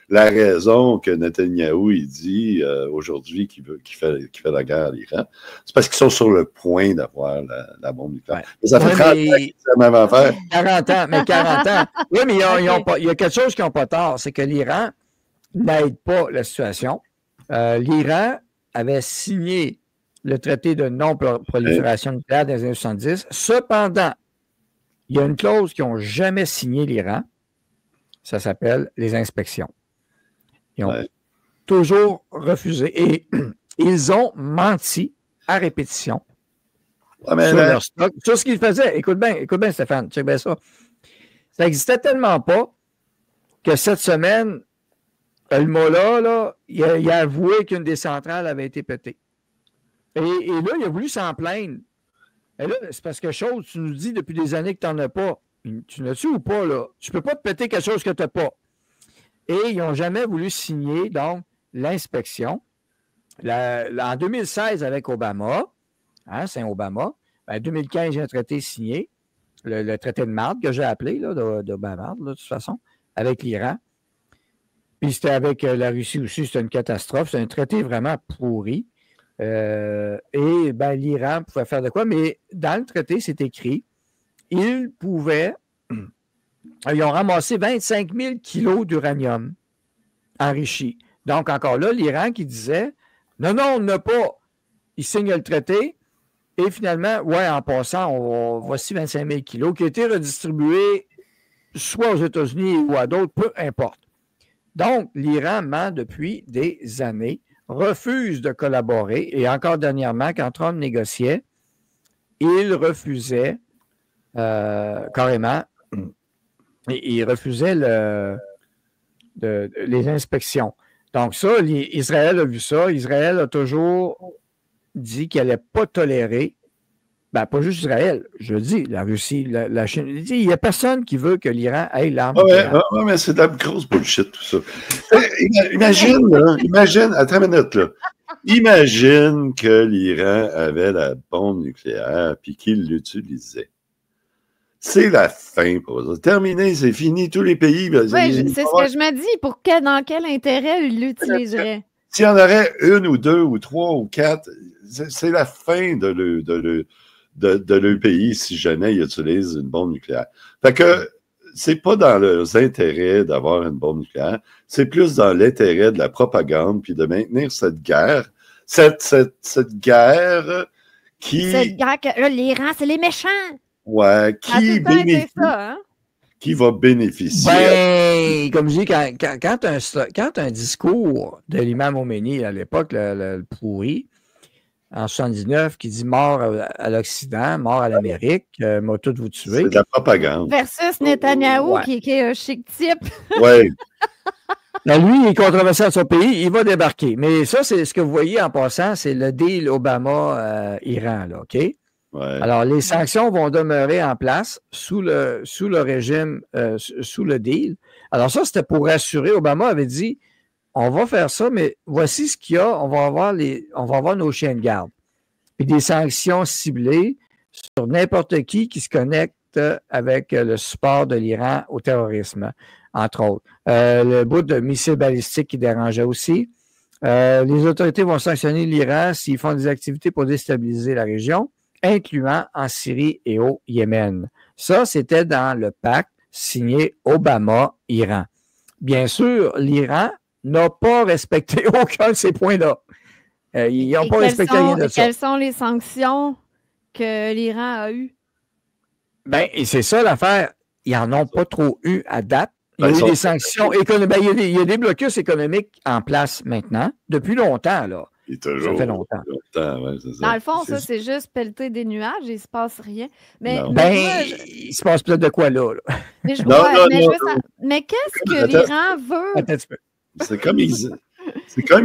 la raison que Netanyahou, il dit aujourd'hui qu'il fait la guerre à l'Iran, c'est parce qu'ils sont sur le point d'avoir la bombe nucléaire. Ouais. Mais ça fait 30 ans qu'ils font la même affaire. 40 ans. Oui, mais il y a quelque chose qui n'ont pas tort, c'est que l'Iran n'aide pas la situation. L'Iran avait signé le traité de non-prolifération nucléaire des années 70. Cependant, il y a une clause qu'ils n'ont jamais signée, l'Iran. Ça s'appelle les inspections. Ils ont toujours refusé. Et ils ont menti à répétition sur leur stock, sur ce qu'ils faisaient. Écoute bien, Stéphane, check bien ça. Ça n'existait tellement pas que cette semaine, le Mola, là, il a avoué qu'une des centrales avait été pétée. Et là, il a voulu s'en plaindre. Et là, c'est parce que chose, tu nous dis depuis des années que tu n'en as pas. Tu l'as-tu ou pas, là? Tu ne peux pas te péter quelque chose que tu n'as pas. Et ils n'ont jamais voulu signer, donc, l'inspection. En 2016, avec Obama, c'est un Obama, en 2015, il y a un traité signé, le traité de Marde, que j'ai appelé, là, d'Obama, de toute façon, avec l'Iran. Puis c'était avec la Russie aussi, c'était une catastrophe. C'est un traité vraiment pourri. Et l'Iran pouvait faire de quoi? Mais dans le traité, c'est écrit, ils ont ramassé 25 000 kilos d'uranium enrichi. Donc, encore là, l'Iran qui disait, non, on n'a pas. Il signe le traité et finalement, en passant, voici 25 000 kilos qui ont été redistribués soit aux États-Unis ou à d'autres, peu importe. Donc, l'Iran ment depuis des années, refuse de collaborer et encore dernièrement, quand Trump négociait, il refusait carrément, il refusait les inspections. Donc ça, Israël a vu ça. Israël a toujours dit qu'il n'allait pas tolérer, pas juste Israël, je dis, la Russie, la Chine. Il n'y a personne qui veut que l'Iran ait l'arme. Oui, mais c'est de la grosse bullshit, tout ça. Imagine, attends une minute, là. Imagine que l'Iran avait la bombe nucléaire puis qu'il l'utilisait. C'est la fin pour ça. Terminé, c'est fini. Tous les pays. Oui, c'est ce que je me dis. Dans quel intérêt il l'utiliserait? S'il y en aurait une ou deux ou trois ou quatre, c'est la fin de le pays si jamais il utilise une bombe nucléaire. Fait que c'est pas dans leurs intérêts d'avoir une bombe nucléaire, c'est plus dans l'intérêt de la propagande puis de maintenir cette guerre. Cette guerre qui... Cette guerre que l'Iran, c'est les méchants! Ouais, qui va bénéficier. Comme je dis, quand tu as un discours de l'imam Khomeini à l'époque, le pourri, en 79, qui dit mort à l'Occident, mort à l'Amérique, m'a tout vous tuer. C'est de la propagande. Versus Netanyahou, qui est un chic type. Oui. Lui, il est controversé dans son pays, il va débarquer. Mais ça, c'est ce que vous voyez en passant, c'est le deal Obama-Iran, là, OK? Ouais. Alors, les sanctions vont demeurer en place sous le régime, sous le deal. Alors ça, c'était pour rassurer. Obama avait dit, on va faire ça, mais voici ce qu'il y a. On va avoir nos chiens de garde. Puis des sanctions ciblées sur n'importe qui se connecte avec le support de l'Iran au terrorisme, entre autres. Le bout de missiles balistiques qui dérangeait aussi. Les autorités vont sanctionner l'Iran s'ils font des activités pour déstabiliser la région, incluant en Syrie et au Yémen. Ça, c'était dans le pacte signé Obama-Iran. Bien sûr, l'Iran n'a pas respecté aucun de ces points-là. Ils n'ont pas respecté rien de ça. Quelles sont les sanctions que l'Iran a eues? Et c'est ça l'affaire. Ils n'en ont pas trop eu à date. Il y a eu des sanctions économiques. Il y a des blocus économiques en place maintenant, depuis longtemps, là. Ça fait longtemps. Ouais, c'est ça. Dans le fond, c'est juste pelleter des nuages et il ne se passe rien. Mais il se passe peut-être de quoi là. Mais qu'est-ce que l'Iran veut? Attends un petit peu. C'est comme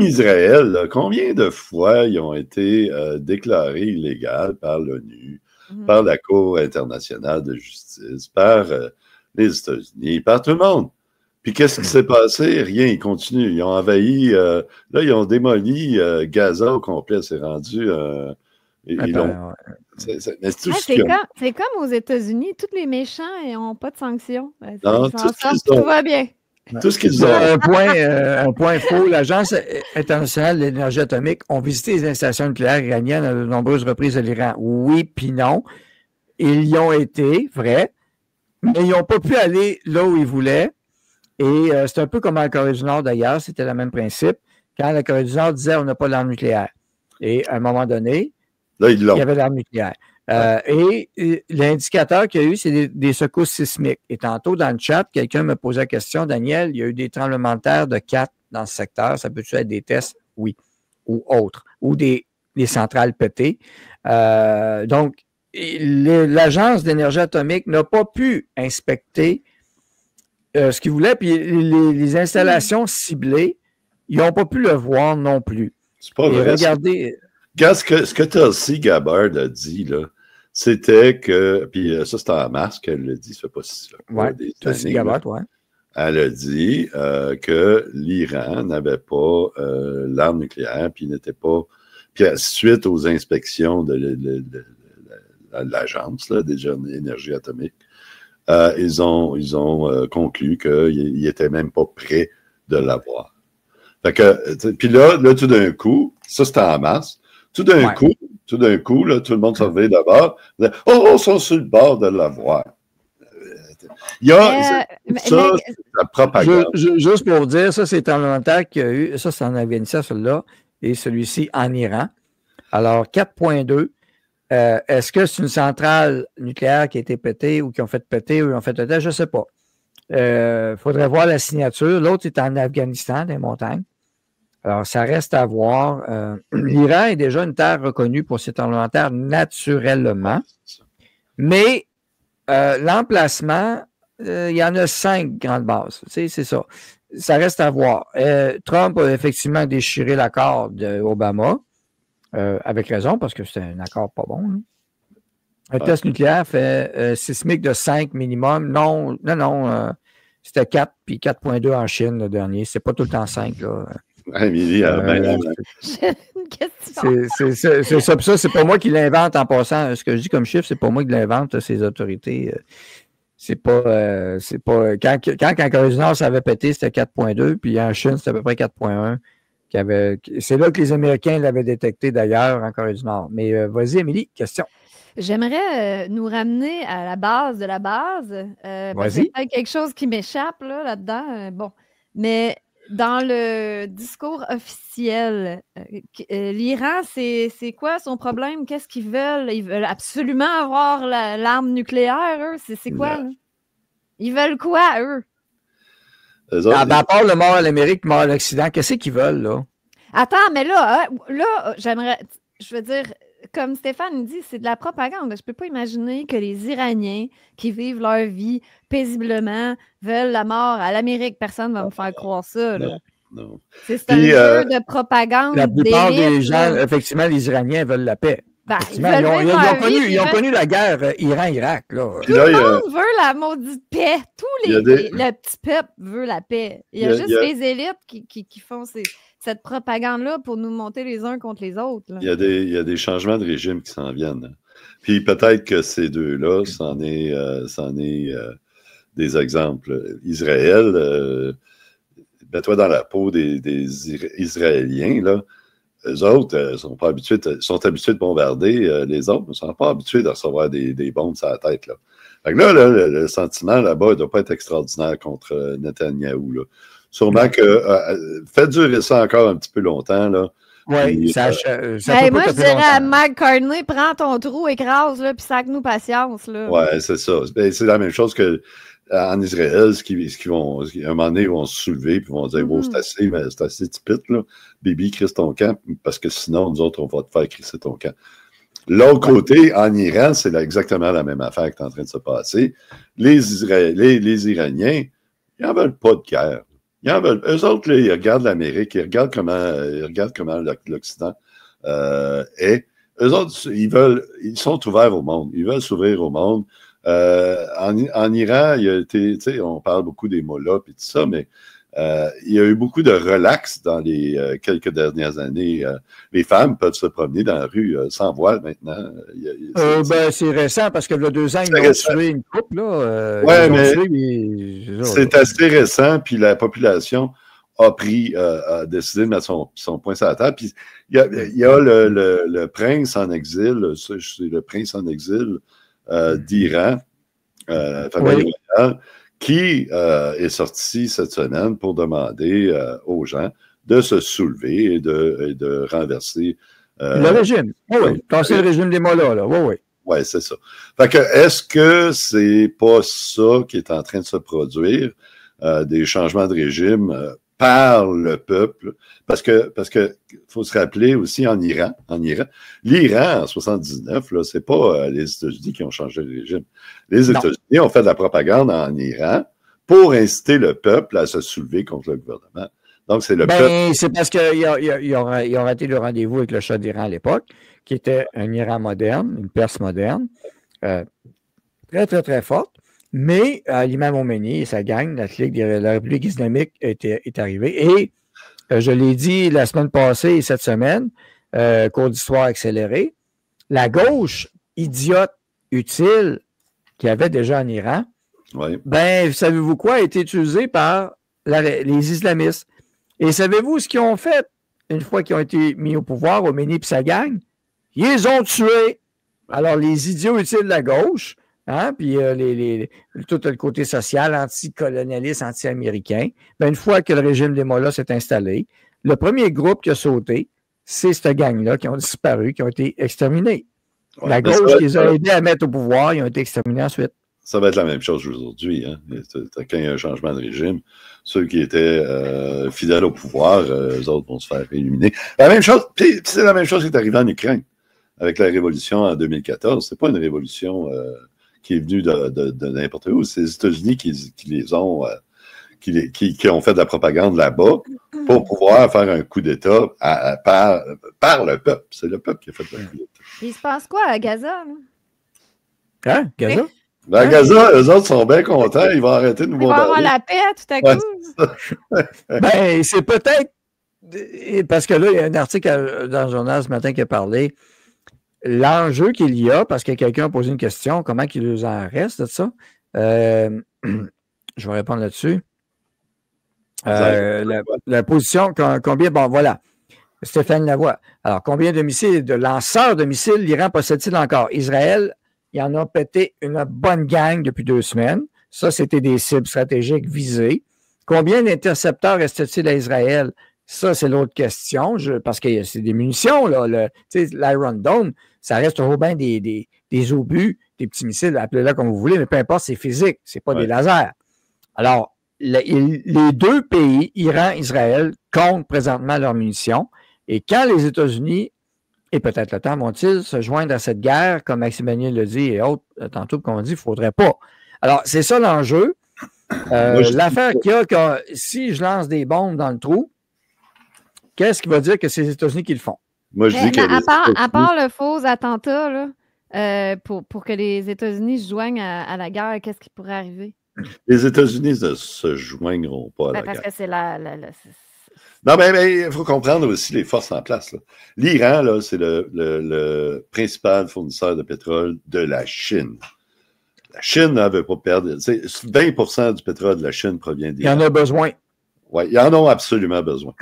Israël. Là. Combien de fois ils ont été déclarés illégaux par l'ONU, par la Cour internationale de justice, par les États-Unis, par tout le monde? Puis qu'est-ce qui s'est passé? Rien, ils continuent. Ils ont envahi, là, ils ont démoli Gaza au complet. C'est rendu... C'est comme aux États-Unis, tous les méchants n'ont pas de sanctions. Tout va bien. Tout ce qu'ils ont. Un point faux. L'Agence internationale de l'énergie atomique ont visité les installations nucléaires iraniennes à de nombreuses reprises de l'Iran. Oui, puis non. Ils y ont été, vrai, mais ils n'ont pas pu aller là où ils voulaient. Et c'est un peu comme en Corée du Nord d'ailleurs, c'était le même principe. Quand la Corée du Nord disait on n'a pas d'armes nucléaires. Et à un moment donné, là, il y avait l'arme nucléaire. Et l'indicateur qu'il y a eu, c'est des secousses sismiques. Et tantôt, dans le chat, quelqu'un me posait la question, Daniel, il y a eu des tremblements de terre de 4 dans ce secteur. Ça peut-tu être des tests? Oui. Ou autres. Ou des centrales pétées. Donc, l'Agence d'énergie atomique n'a pas pu inspecter ce qu'ils voulaient, puis les installations ciblées, ils n'ont pas pu le voir non plus. C'est pas vrai. Regardez. Regarde ce que Tulsi Gabbard a dit, là. C'était que, puis ça, c'était en mars qu'elle l'a dit, ça fait pas si Tulsi Gabbard, ouais. Elle a dit que l'Iran n'avait pas l'arme nucléaire, puis n'était pas. Puis suite aux inspections de l'agence d'énergie atomique, ils ont conclu qu'ils n'étaient même pas prêts de l'avoir. Fait que, puis là, tout d'un coup, ça c'était en mars, tout d'un coup, là, tout le monde s'en réveille d'abord. Oh, ils sont sur le bord de l'avoir. Il y a c'est la propagande. Juste pour vous dire, ça, c'est un inventaire qu'il y a eu. Ça, c'est en Afghanistan, celui-là, et celui-ci en Iran. Alors, 4.2. Est-ce que c'est une centrale nucléaire qui a été pétée ou qui ont fait péter ou ils ont fait péter? Je ne sais pas. Il faudrait voir la signature. L'autre est en Afghanistan, dans les montagnes. Alors, ça reste à voir. L'Iran est déjà une terre reconnue pour ses tremblements de terre naturellement. Mais l'emplacement, il y en a 5 grandes bases. Tu sais, c'est ça. Ça reste à voir. Trump a effectivement déchiré l'accord d'Obama, avec raison, parce que c'est un accord pas bon. Hein. Un test nucléaire fait sismique de 5 minimum. Non, c'était 4, puis 4.2 en Chine, le dernier. C'est pas tout le temps 5, là. J'ai une question. C'est ça. C'est pas moi qui l'invente en passant. Ce que je dis comme chiffre, c'est pas moi qui l'invente, ces autorités. C'est pas. Quand en Corée du Nord, ça avait pété, c'était 4.2, puis en Chine, c'était à peu près 4.1. C'est là que les Américains l'avaient détecté d'ailleurs en Corée du Nord. Mais vas-y, Émilie, question. J'aimerais nous ramener à la base de la base. Vas-y. C'est quelque chose qui m'échappe là-dedans. Bon, mais dans le discours officiel, l'Iran, c'est quoi son problème? Qu'est-ce qu'ils veulent? Ils veulent absolument avoir l'arme nucléaire, eux? C'est quoi? Là? Ils veulent quoi, eux? À part le mort à l'Amérique, mort à l'Occident, qu'est-ce qu'ils veulent, là? Attends, mais là, je veux dire, comme Stéphane dit, c'est de la propagande. Je ne peux pas imaginer que les Iraniens qui vivent leur vie paisiblement veulent la mort à l'Amérique. Personne ne va me faire croire ça. Là. Non. C'est un jeu de propagande. La plupart des gens, effectivement, les Iraniens veulent la paix. Ben, ils ont connu la guerre Iran-Irak. Tout le monde veut la maudite paix. Le petit peuple veut la paix. Il y a juste les élites qui font cette propagande-là pour nous monter les uns contre les autres. Là. Il y a des changements de régime qui s'en viennent. Puis peut-être que ces deux-là, c'en est des exemples. Israël, mets-toi dans la peau des Israéliens, là. Eux autres sont habitués de bombarder les autres, mais ils ne sont pas habitués de recevoir des bombes sur la tête. Là. Fait que là, le sentiment là-bas ne doit pas être extraordinaire contre Netanyahou. Là. Sûrement que faites durer ça encore un petit peu longtemps. Là. Oui, moi, je dirais à Mike Carney, prends ton trou, écrase, puis sac-nous patience. Oui, c'est ça. C'est la même chose que en Israël, à un moment donné, ils vont se soulever et vont dire c'est assez typique, là. Bibi, crisse ton camp, parce que sinon, nous autres, on va te faire crisser ton camp. L'autre côté, en Iran, c'est exactement la même affaire qui est en train de se passer. Les Iraniens, ils n'en veulent pas de guerre. Eux autres, là, ils regardent l'Amérique, ils regardent comment l'Occident est. Eux autres, ils sont ouverts au monde. Ils veulent s'ouvrir au monde. En Iran, on parle beaucoup des mollahs et tout ça, mais il y a eu beaucoup de relax dans les quelques dernières années. Les femmes peuvent se promener dans la rue sans voile maintenant. C'est récent parce que il y a 2 ans, ils ont tué une couple. C'est assez récent, puis la population a décidé de mettre son poing sur la table. Puis il y a le prince en exil, c'est le prince en exil d'Iran, famille royale, qui est sorti cette semaine pour demander aux gens de se soulever et de renverser le régime. Oui. Casser le régime des mollahs, là. Oui. Oui, c'est ça. Fait que est-ce que c'est pas ça qui est en train de se produire, des changements de régime? par le peuple, parce que faut se rappeler aussi en Iran, l'Iran en 79, là, c'est pas les États-Unis qui ont changé le régime. Les États-Unis ont fait de la propagande en Iran pour inciter le peuple à se soulever contre le gouvernement. Donc, c'est le peuple. C'est parce qu'ils ont raté le rendez-vous avec le Shah d'Iran à l'époque, qui était un Iran moderne, une Perse moderne, très, très, très forte. Mais l'imam Khomeini et sa gang, la République islamique, est arrivée. Et je l'ai dit la semaine passée et cette semaine, cours d'histoire accéléré, la gauche idiote, utile, qu'il y avait déjà en Iran, ben, savez-vous quoi, a été utilisée par les islamistes. Et savez-vous ce qu'ils ont fait une fois qu'ils ont été mis au pouvoir, Khomeini et sa gang? Ils les ont tués. Alors, les idiots utiles de la gauche, hein, puis tout le côté social, anticolonialiste, anti-américain, ben, une fois que le régime des Mollahs s'est installé, le premier groupe qui a sauté, c'est cette gang-là qui ont disparu, qui ont été exterminés. Ouais, la gauche qui les a aidés à mettre au pouvoir, ils ont été exterminés ensuite. Ça va être la même chose aujourd'hui. Hein? Quand il y a un changement de régime, ceux qui étaient fidèles au pouvoir, eux autres vont se faire éliminer. La même chose, c'est la même chose qui est arrivée en Ukraine avec la révolution en 2014. C'est pas une révolution qui est venue de n'importe où. C'est les États-Unis qui ont fait de la propagande là-bas pour pouvoir faire un coup d'État par le peuple. C'est le peuple qui a fait le coup d'État. Il se passe quoi à Gaza? Là? Hein? Gaza? À Gaza, eux autres sont bien contents. Ils vont arrêter de nous bombarder. Ils vont avoir la paix tout à coup. Ben, c'est peut-être... Parce que là, il y a un article dans le journal ce matin qui a parlé. L'enjeu qu'il y a, parce que quelqu'un a posé une question, comment qu'il nous en reste de ça? Je vais répondre là-dessus. La position, combien... Bon, voilà. Stéphane Lavoie. Alors, combien de missiles, de lanceurs de missiles l'Iran possède-t-il encore? Israël, il en a pété une bonne gang depuis 2 semaines. Ça, c'était des cibles stratégiques visées. Combien d'intercepteurs reste-t-il à Israël? Ça, c'est l'autre question, parce que c'est des munitions, là. L'Iron Dome, ça reste toujours bien des obus, des petits missiles, appelez-le comme vous voulez, mais peu importe, c'est physique, c'est pas des lasers. Alors, les deux pays, Iran et Israël, comptent présentement leurs munitions. Et quand les États-Unis, et peut-être le temps, vont-ils se joindre à cette guerre, comme Maxime Bernier le dit et autres, tantôt qu'on dit, il ne faudrait pas. Alors, c'est ça l'enjeu. L'affaire qu'il y a, que si je lance des bombes dans le trou, qu'est-ce qui va dire que c'est les États-Unis qui le font? Moi, je dis que à part le faux attentat, là, pour que les États-Unis se joignent à la guerre, qu'est-ce qui pourrait arriver? Les États-Unis ne se joindront pas à la guerre. Parce que c'est Non, mais il faut comprendre aussi les forces en place. L'Iran, là, c'est le principal fournisseur de pétrole de la Chine. La Chine ne veut pas perdre. 20% du pétrole de la Chine provient d'Iran. Il y en a besoin. Oui, ils en ont absolument besoin.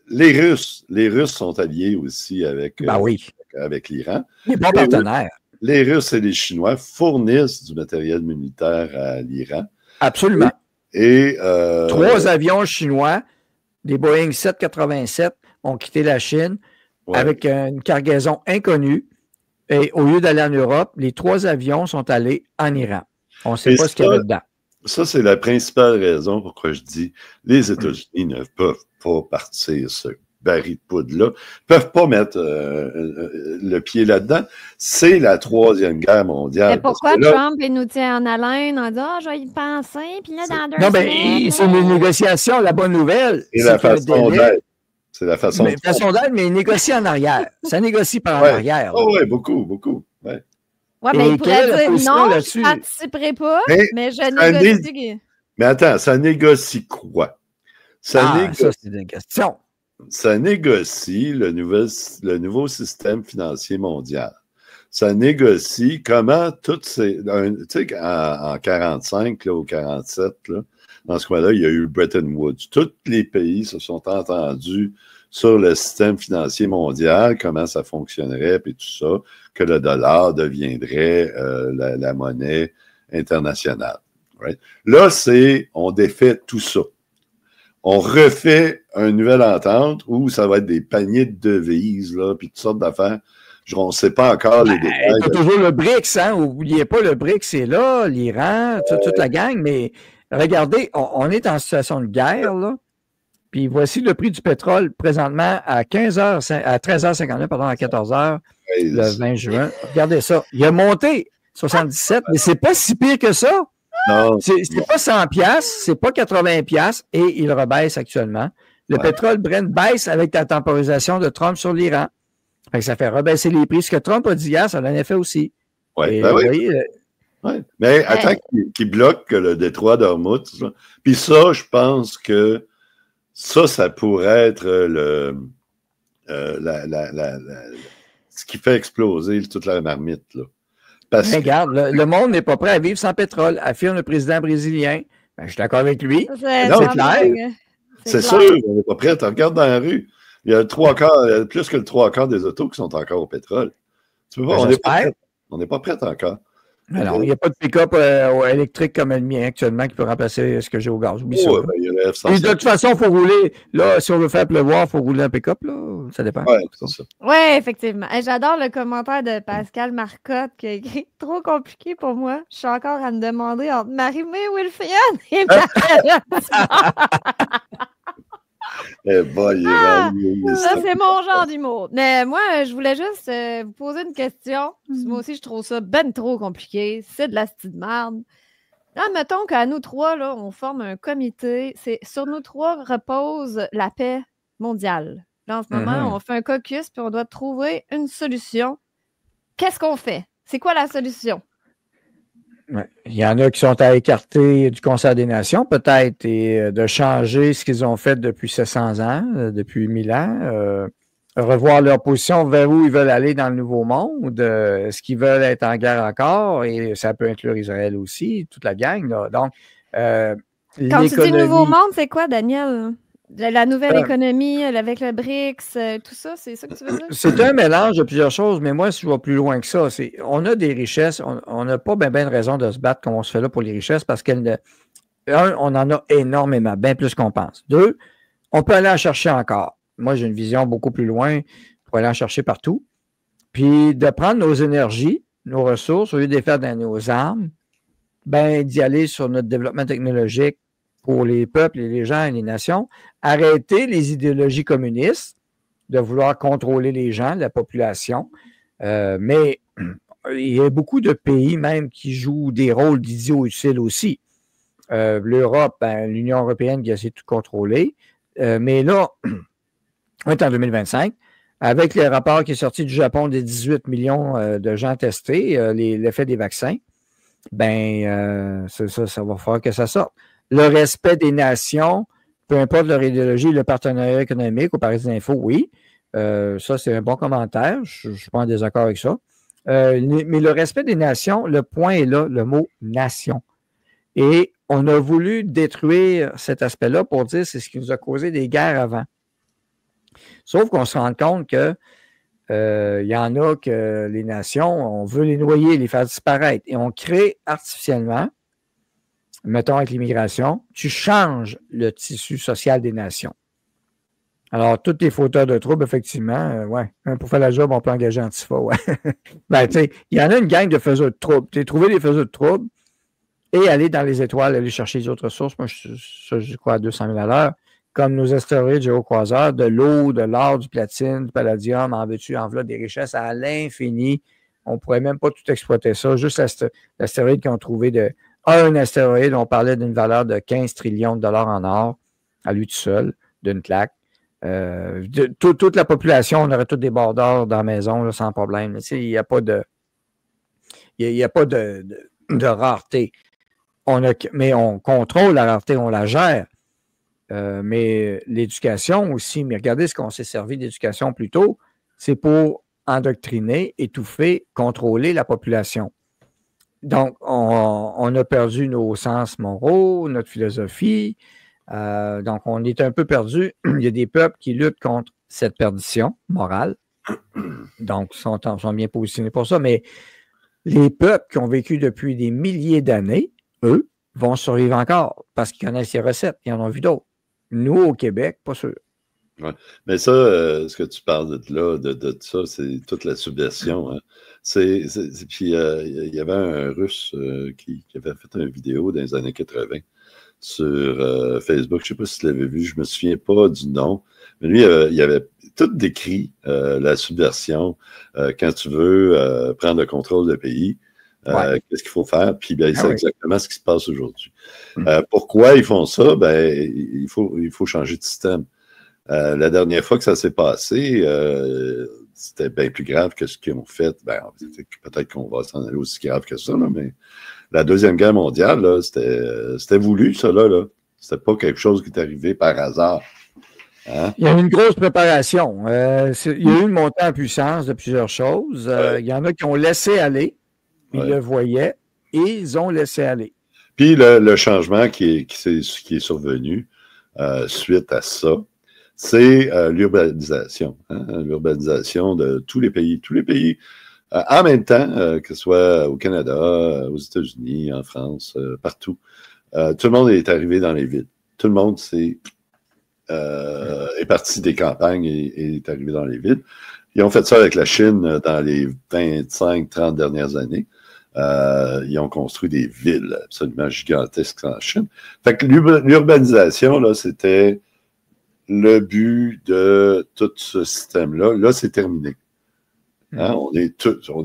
Les Russes sont alliés aussi avec l'Iran. Les bons partenaires. Les Russes et les Chinois fournissent du matériel militaire à l'Iran. Absolument. Et 3 avions chinois, des Boeing 787, ont quitté la Chine avec une cargaison inconnue. Et au lieu d'aller en Europe, les 3 avions sont allés en Iran. On ne sait pas ce qu'il y avait dedans. Ça, c'est la principale raison pourquoi je dis les États-Unis ne peuvent pas partir ce baril de poudre-là, ne peuvent pas mettre le pied là-dedans. C'est la 3e guerre mondiale. Mais pourquoi Trump nous tient en haleine en disant je vais y penser, puis là, dans 2 semaines... Non, bien, c'est une négociation. La bonne nouvelle, c'est la façon d'être. C'est la façon d'être, mais il négocie en arrière. Ça négocie par en arrière. Oh, oui, beaucoup, beaucoup. Ouais. Oui, mais il pourrait dire non, je ne participerai pas, mais je négocie. Mais attends, ça négocie quoi? Ça, c'est une question. Ça négocie le nouveau système financier mondial. Ça négocie comment toutes ces... Tu sais, en 45 là, ou 47, là, dans ce coin-là, il y a eu Bretton Woods. Tous les pays se sont entendus sur le système financier mondial, comment ça fonctionnerait, puis tout ça, que le dollar deviendrait la monnaie internationale. Right? Là, on défait tout ça. On refait une nouvelle entente où ça va être des paniers de devises, là, puis toutes sortes d'affaires. On ne sait pas encore les détails. Il y a toujours le BRICS, hein? N'oubliez pas, le BRICS, c'est là, l'Iran, toute la gang, mais regardez, on est en situation de guerre, là. Puis voici le prix du pétrole présentement à 13h59, pardon, à 14h, le 20 juin. Regardez ça. Il a monté 77, mais c'est pas si pire que ça. Non. C'est pas 100 piastres, c'est pas 80 piastres et il rebaisse actuellement. Le pétrole Brent baisse avec la temporisation de Trump sur l'Iran. Fait que ça fait rebaisser les prix. Ce que Trump a dit hier, ça a un effet aussi. Oui, ben oui. Mais attends qu'il bloque le détroit d'Ormuz. Puis ça, je pense que ça pourrait être ce qui fait exploser toute la marmite. Là. Regarde, le monde n'est pas prêt à vivre sans pétrole, affirme le président brésilien. Ben, je suis d'accord avec lui. C'est clair. C'est sûr, on n'est pas prêt. Tu regardes dans la rue, il y a plus que le 3/4 des autos qui sont encore au pétrole. Tu peux pas, on n'est pas prêt encore. Alors, il n'y a pas de pick-up électrique comme le mien actuellement qui peut remplacer ce que j'ai au gaz. Oublie ça. Et de toute façon, il faut rouler. Là, si on veut faire pleuvoir, il faut rouler un pick-up. Là. Ça dépend. Oui, c'est ça. Oui, effectivement. J'adore le commentaire de Pascal Marcotte qui a écrit « Trop compliqué pour moi. Je suis encore à me demander entre Marie-Mé Wilfried et Marie-Hélène ça, c'est mon genre d'humour. Mais moi, je voulais juste vous poser une question. Moi aussi, je trouve ça ben trop compliqué. C'est de la petite merde. Là, mettons qu'à nous trois, là, on forme un comité. Sur nous trois repose la paix mondiale. Là, en ce moment, on fait un caucus puis on doit trouver une solution. Qu'est-ce qu'on fait? C'est quoi la solution? Ouais. Il y en a qui sont à écarter du Conseil des Nations, peut-être, et de changer ce qu'ils ont fait depuis 700 ans, depuis 1000 ans, revoir leur position vers où ils veulent aller dans le Nouveau Monde, est-ce qu'ils veulent être en guerre encore, et ça peut inclure Israël aussi, toute la gang. Là. Donc, quand tu dis Nouveau Monde, c'est quoi, Daniel? La nouvelle économie avec le BRICS, tout ça, c'est ça que tu veux dire? C'est un mélange de plusieurs choses, mais moi, je vais plus loin que ça. On a des richesses, on n'a pas bien de raison de se battre comme on se fait là pour les richesses parce on en a énormément, bien plus qu'on pense. 2, on peut aller en chercher encore. Moi, j'ai une vision beaucoup plus loin pour aller en chercher partout. Puis de prendre nos énergies, nos ressources, au lieu de les faire dans nos armes, ben d'y aller sur notre développement technologique pour les peuples et les gens et les nations, arrêter les idéologies communistes, de vouloir contrôler les gens, la population. Mais il y a beaucoup de pays même qui jouent des rôles d'idiots utiles aussi. L'Europe, l'Union européenne qui essaie de tout contrôler. Mais là, on est en 2025. Avec le rapport qui est sorti du Japon des 18 millions de gens testés, l'effet des vaccins, ça va falloir que ça sorte. Le respect des nations, peu importe leur idéologie, le partenariat économique, au Paris d'Info, oui. Ça, c'est un bon commentaire. Je ne suis pas en désaccord avec ça. Mais le respect des nations, le point est là, le mot nation. Et on a voulu détruire cet aspect-là pour dire que c'est ce qui nous a causé des guerres avant. Sauf qu'on se rend compte que il y en a que les nations, on veut les noyer, les faire disparaître. Et on crée artificiellement, mettons avec l'immigration, tu changes le tissu social des nations. Alors, tous les fauteurs de troubles, effectivement, pour faire la job, on peut engager Antifa, ouais. Tu sais, il y en a une gang de faiseurs de troubles. Tu sais, trouver des faiseurs de troubles et aller dans les étoiles, aller chercher les autres sources. Moi, je crois à 200 000 à l'heure, comme nos astéroïdes géocroiseurs, de l'eau, de l'or, du platine, du palladium, en veux-tu, en voilà, des richesses à l'infini. On ne pourrait même pas tout exploiter ça. Juste l'astéroïde qu'ils ont trouvé un astéroïde, on parlait d'une valeur de 15 trillions de dollars en or, à lui tout seul, d'une claque. Toute la population, on aurait tous des bordards dans la maison, là, sans problème. Il n'y a pas de rareté. Mais on contrôle la rareté, on la gère. Mais l'éducation aussi, mais regardez ce qu'on s'est servi d'éducation plus tôt, c'est pour endoctriner, étouffer, contrôler la population. Donc, on a perdu nos sens moraux, notre philosophie. Donc, on est un peu perdu. Il y a des peuples qui luttent contre cette perdition morale. Donc, sont bien positionnés pour ça. Mais les peuples qui ont vécu depuis des milliers d'années, eux, vont survivre encore parce qu'ils connaissent les recettes. Ils en ont vu d'autres. Nous, au Québec, pas sûr. Ouais. Mais ça, ce que tu parles de ça, c'est toute la subversion. Hein. Puis, il y avait un Russe qui avait fait une vidéo dans les années 80 sur Facebook. Je ne sais pas si tu l'avais vu, je ne me souviens pas du nom. Mais lui, il avait tout décrit la subversion. Quand tu veux prendre le contrôle du pays, qu'est-ce qu'il faut faire? Puis ben, c'est exactement ce qui se passe aujourd'hui. Pourquoi ils font ça? Ben, il faut changer de système. La dernière fois que ça s'est passé, c'était bien plus grave que ce qu'ils ont fait. Ben, peut-être qu'on va s'en aller aussi grave que ça, là, mais la Deuxième Guerre mondiale, là, c'était voulu, ça, là. C'était pas quelque chose qui est arrivé par hasard. Hein? Il y a eu une grosse préparation. Il y a eu une montée en puissance de plusieurs choses. Il y en a qui ont laissé aller, ils le voyaient, et ils ont laissé aller. Puis le changement qui est survenu suite à ça, c'est l'urbanisation. Hein? L'urbanisation de tous les pays. Tous les pays, en même temps, que ce soit au Canada, aux États-Unis, en France, partout, tout le monde est arrivé dans les villes. Tout le monde est parti des campagnes et est arrivé dans les villes. Ils ont fait ça avec la Chine dans les 25-30 dernières années. Ils ont construit des villes absolument gigantesques en Chine. Fait que l'urbanisation, là, c'était le but de tout ce système-là. Là, c'est terminé. Hein? On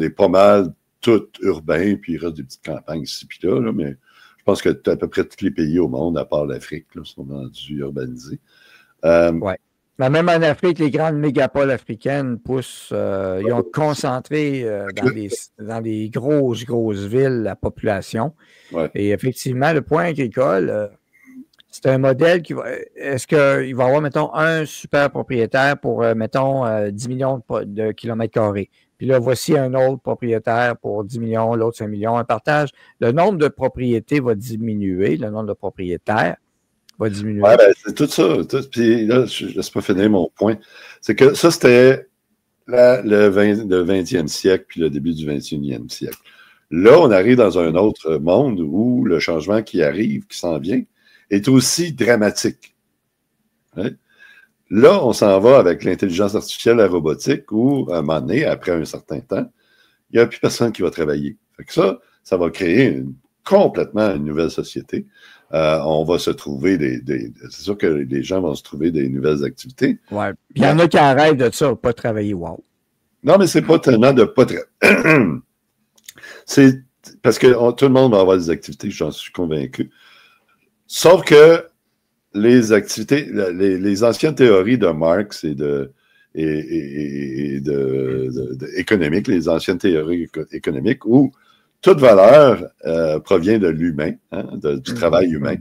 est pas mal tout urbain, puis il reste des petites campagnes ici puis là, mais je pense que à peu près tous les pays au monde, à part l'Afrique, là, sont rendus urbanisés. Oui. Mais même en Afrique, les grandes mégapoles africaines poussent, ils ont concentré dans les grosses villes la population. Ouais. Et effectivement, le point agricole, c'est un modèle qui va. Est-ce qu'il va y avoir, mettons, un super propriétaire pour, mettons, 10 millions de kilomètres carrés? Puis là, voici un autre propriétaire pour 10 millions, l'autre 5 millions, un partage. Le nombre de propriétés va diminuer, le nombre de propriétaires va diminuer. Oui, ben, c'est tout ça. Puis là, je ne laisse pas finir mon point. C'est que ça, c'était le 20e siècle puis le début du 21e siècle. Là, on arrive dans un autre monde où le changement qui arrive, qui s'en vient, est aussi dramatique. Hein? Là, on s'en va avec l'intelligence artificielle, la robotique, où, à un moment donné, après un certain temps, il n'y a plus personne qui va travailler. Fait que ça va créer complètement une nouvelle société. On va se trouver c'est sûr que les gens vont se trouver des nouvelles activités. Ouais. Il y en a qui arrêtent de ça, pas travailler. Wow. Non, mais c'est pas tellement de pas travailler. C'est parce que tout le monde va avoir des activités, j'en suis convaincu. Sauf que les activités, les anciennes théories de Marx et économiques, les anciennes théories économiques où toute valeur provient de l'humain, hein, du travail humain.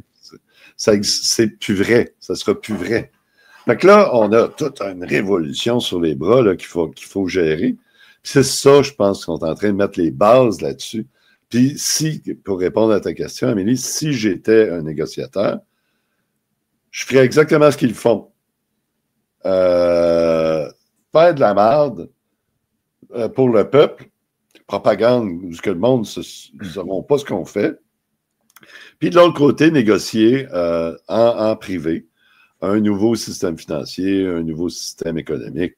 C'est plus vrai, ça sera plus vrai. Donc là, on a toute une révolution sur les bras là, qu'il faut gérer. Puis c'est ça, je pense, qu'on est en train de mettre les bases là-dessus. Puis pour répondre à ta question, Amélie, si j'étais un négociateur, je ferais exactement ce qu'ils font. Faire de la merde pour le peuple, propagande, où que le monde ne sauront pas ce qu'on fait. Puis de l'autre côté, négocier en privé un nouveau système financier, un nouveau système économique.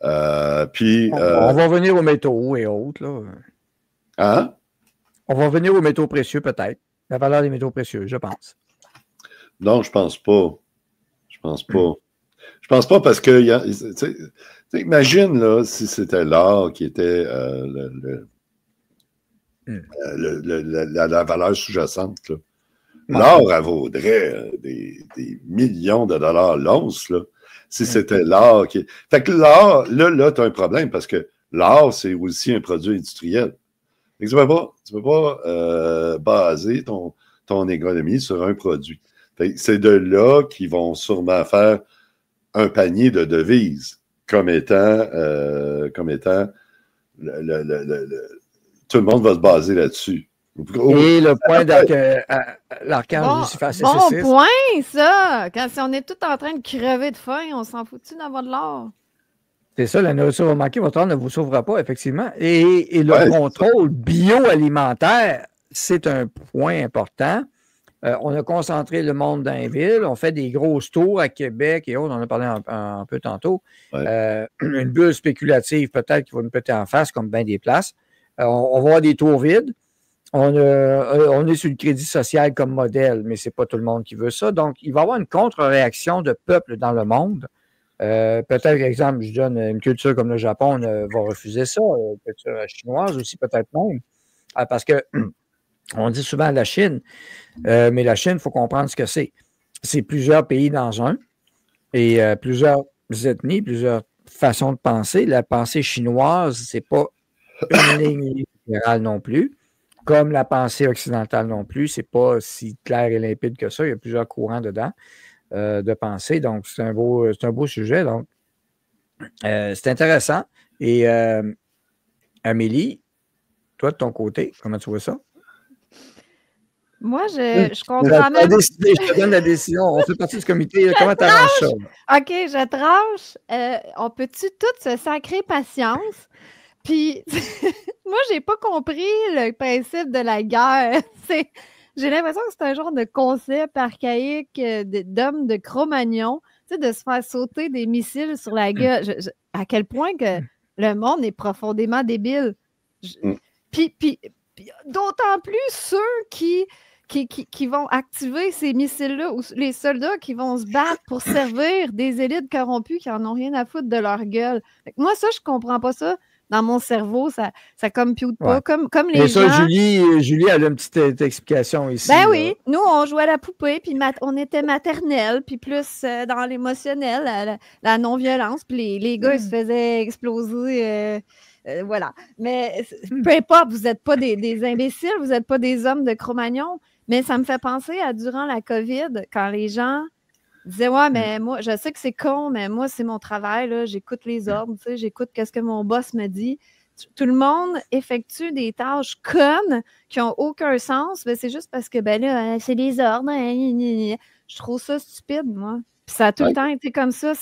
Puis, on va revenir aux métaux et autres. Là. Hein? On va revenir aux métaux précieux, peut-être. La valeur des métaux précieux, je pense. Non, je pense pas. Je pense pas. Je pense pas parce que imagine là, si c'était l'or qui était la valeur sous-jacente. L'or, elle vaudrait des millions de dollars l'once, là, si c'était l'or qui... Fait que l'or, là tu as un problème parce que l'or, c'est aussi un produit industriel. Fait que tu peux pas baser ton économie sur un produit. C'est de là qu'ils vont sûrement faire un panier de devises comme étant tout le monde va se baser là-dessus. Et le point l'archange Lucifer, c'est bon point, ça! Si on est tous en train de crever de faim, on s'en fout-tu d'avoir de l'or? C'est ça, la nourriture va manquer, votre or ne vous sauvera pas, effectivement. Et le contrôle bioalimentaire, c'est un point important. On a concentré le monde dans les villes, on fait des grosses tours à Québec et autres, on en a parlé un peu tantôt. Ouais. Une bulle spéculative peut-être qui va nous péter en face, comme bien des places. On va avoir des tours vides. on est sur le crédit social comme modèle, mais ce n'est pas tout le monde qui veut ça. Donc, il va y avoir une contre-réaction de peuples dans le monde. Peut-être, par exemple, je donne une culture comme le Japon va refuser ça, culture chinoise aussi, peut-être même. Parce que on dit souvent la Chine, mais la Chine, il faut comprendre ce que c'est. C'est plusieurs pays dans un et plusieurs ethnies, plusieurs façons de penser. La pensée chinoise, c'est pas une ligne générale non plus, comme la pensée occidentale non plus. C'est pas si clair et limpide que ça. Il y a plusieurs courants dedans de pensée. Donc, c'est un beau sujet. Donc, c'est intéressant. Et Amélie, toi, de ton côté, comment tu vois ça? Moi, je comprends même. Je te donne la décision. On fait partie du comité. Comment tu arranges ça? OK, je tranche. On peut-tu tous se sacrer patience? Puis, moi, j'ai pas compris le principe de la guerre. J'ai l'impression que c'est un genre de concept archaïque d'homme de Cro-Magnon, tu sais, de se faire sauter des missiles sur la gueule. À quel point que le monde est profondément débile. Puis d'autant plus ceux qui vont activer ces missiles-là, ou les soldats qui vont se battre pour servir des élites corrompues qui n'en ont rien à foutre de leur gueule. Moi, ça, je comprends pas ça. Dans mon cerveau, ça compute pas. Comme les mais ça, gens... Julie, elle a une petite explication ici. Ben oui, nous, on jouait à la poupée, puis on était maternelle, puis plus dans l'émotionnel, la non-violence, puis les gars, ils se faisaient exploser... voilà. Mais peu importe, vous n'êtes pas des imbéciles, vous n'êtes pas des hommes de Cro-Magnon, mais ça me fait penser à durant la COVID, quand les gens disaient « Ouais, mais moi, je sais que c'est con, mais moi, c'est mon travail, là, j'écoute les ordres, tu sais, j'écoute ce que mon boss me dit. » Tout le monde effectue des tâches connes qui n'ont aucun sens, mais c'est juste parce que, ben là, c'est des ordres. Je trouve ça stupide, moi. Puis ça a tout le temps été comme ça.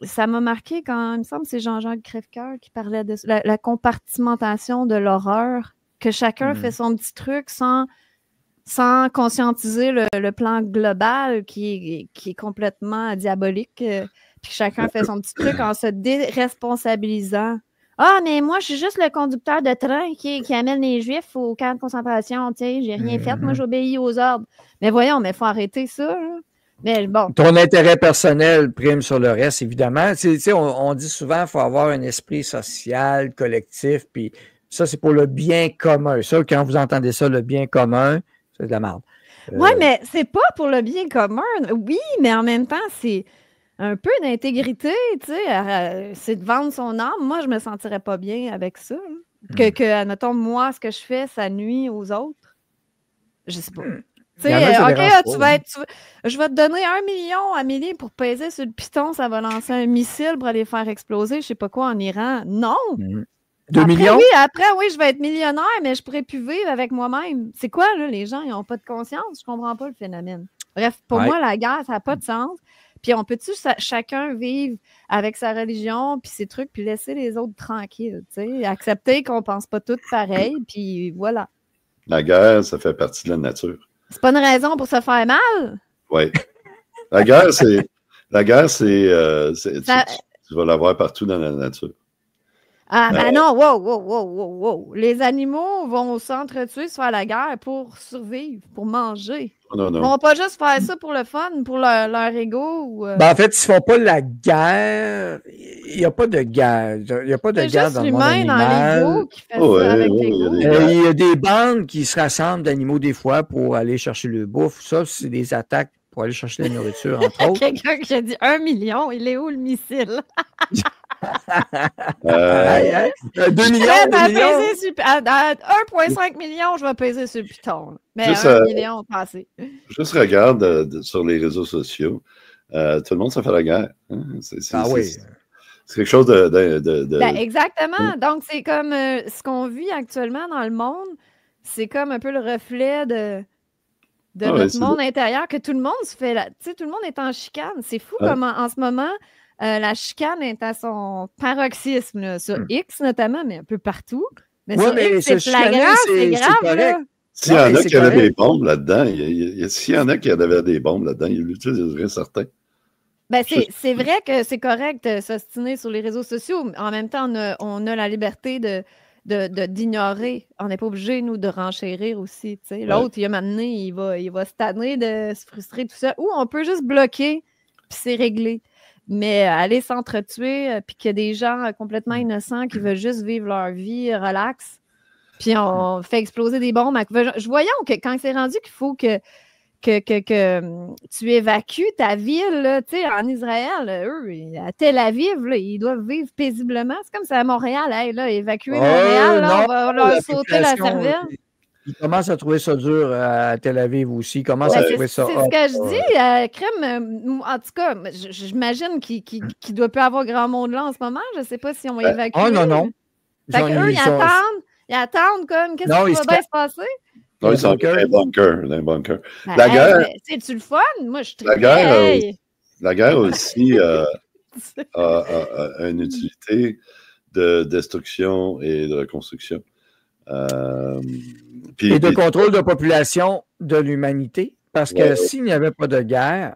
Ça m'a marqué quand, il me semble, c'est Jean-Jacques Crèvecoeur qui parlait de la compartimentation de l'horreur, que chacun fait son petit truc sans conscientiser le plan global qui est complètement diabolique. Puis chacun fait son petit truc en se déresponsabilisant. Ah, mais moi, je suis juste le conducteur de train qui amène les Juifs au camp de concentration. Tu sais, j'ai rien fait. Moi, j'obéis aux ordres. Mais voyons, mais il faut arrêter ça, là. Mais bon. Ton intérêt personnel prime sur le reste, évidemment. Tu sais, on dit souvent qu'il faut avoir un esprit social, collectif, puis ça, c'est pour le bien commun. Ça, quand vous entendez ça, le bien commun, c'est de la merde. Oui, mais c'est pas pour le bien commun. Oui, mais en même temps, c'est un peu d'intégrité, tu sais. C'est de vendre son âme. Moi, je me sentirais pas bien avec ça. Que, admettons, moi, ce que je fais, ça nuit aux autres. Je sais pas. Tu sais, OK, je vais te donner 1 million, Amélie, pour peser sur le piton, ça va lancer un missile pour aller faire exploser, je sais pas quoi, en Iran. Non! 2 millions? Oui, je vais être millionnaire, mais je pourrais plus vivre avec moi-même. C'est quoi, là, les gens, ils n'ont pas de conscience? Je comprends pas le phénomène. Bref, pour moi, la guerre, ça n'a pas de sens. Puis on peut-tu chacun vivre avec sa religion, puis ses trucs, puis laisser les autres tranquilles, tu sais, accepter qu'on pense pas tous pareil, puis voilà. La guerre, ça fait partie de la nature. C'est pas une raison pour se faire mal? Oui. La guerre, c'est... Tu vas l'avoir partout dans la nature. Ah, ben non, wow. Les animaux vont s'entretuer, se faire la guerre pour survivre, pour manger. Non. Ils vont pas juste faire ça pour le fun, pour leur ego. Ben, en fait, ils font pas la guerre. Il n'y a pas de guerre. Il n'y a pas de guerre dans le monde animal. C'est juste l'humain dans l'ego qui fait ça avec l'ego. Il y a des bandes qui se rassemblent d'animaux des fois pour aller chercher le bouffe. Ça, c'est des attaques pour aller chercher la nourriture, entre autres. Quelqu'un qui a dit 1 million, il est où le missile? 2 millions, 1,5 million, je vais peser sur le piton. Mais juste, 1 million, passé. Juste regarde sur les réseaux sociaux. Tout le monde se fait la guerre. Hein? C'est quelque chose de... Ben, exactement. Donc, c'est comme ce qu'on vit actuellement dans le monde, c'est comme un peu le reflet de notre monde intérieur, que tout le monde se fait... Tu sais, tout le monde est en chicane. C'est fou comment, en ce moment... la chicane est à son paroxysme, là, sur X notamment, mais un peu partout. Mais sur X, c'est flagrant, c'est grave. Là. S'il y en a qui avaient des bombes là-dedans, s'il y en a qui avaient des bombes là-dedans, ils l'utiliseraient certains. Ben, c'est vrai que c'est correct de s'ostiner sur les réseaux sociaux, mais en même temps, on a la liberté d'ignorer. On n'est pas obligé, nous, de renchérir aussi. L'autre, il a maintenant, il va se tanner de se frustrer, tout ça. Ou on peut juste bloquer, puis c'est réglé. Mais aller s'entretuer, puis qu'il y a des gens complètement innocents qui veulent juste vivre leur vie relax, puis on fait exploser des bombes. Je voyais que quand c'est rendu qu'il faut que tu évacues ta ville, là, en Israël, eux, à Tel Aviv, là, ils doivent vivre paisiblement. C'est comme ça à Montréal, hey, là, évacuer Montréal, là, on va leur sauter la cervelle. Ils commencent à trouver ça dur à Tel Aviv aussi. Ils commencent à trouver ça. C'est ce que je dis, Crème. En tout cas, j'imagine qu'il ne doit plus avoir grand monde là en ce moment. Je ne sais pas si on va évacuer. Oh non. Fait qu'eux, ils attendent comme qu'est-ce qui va bien se passer? Non, ils sont dans un bunker. La guerre. C'est-tu le fun? Moi, je suis très La guerre aussi a une utilité de destruction et de reconstruction. Et de contrôle de population de l'humanité. Parce que s'il n'y avait pas de guerre,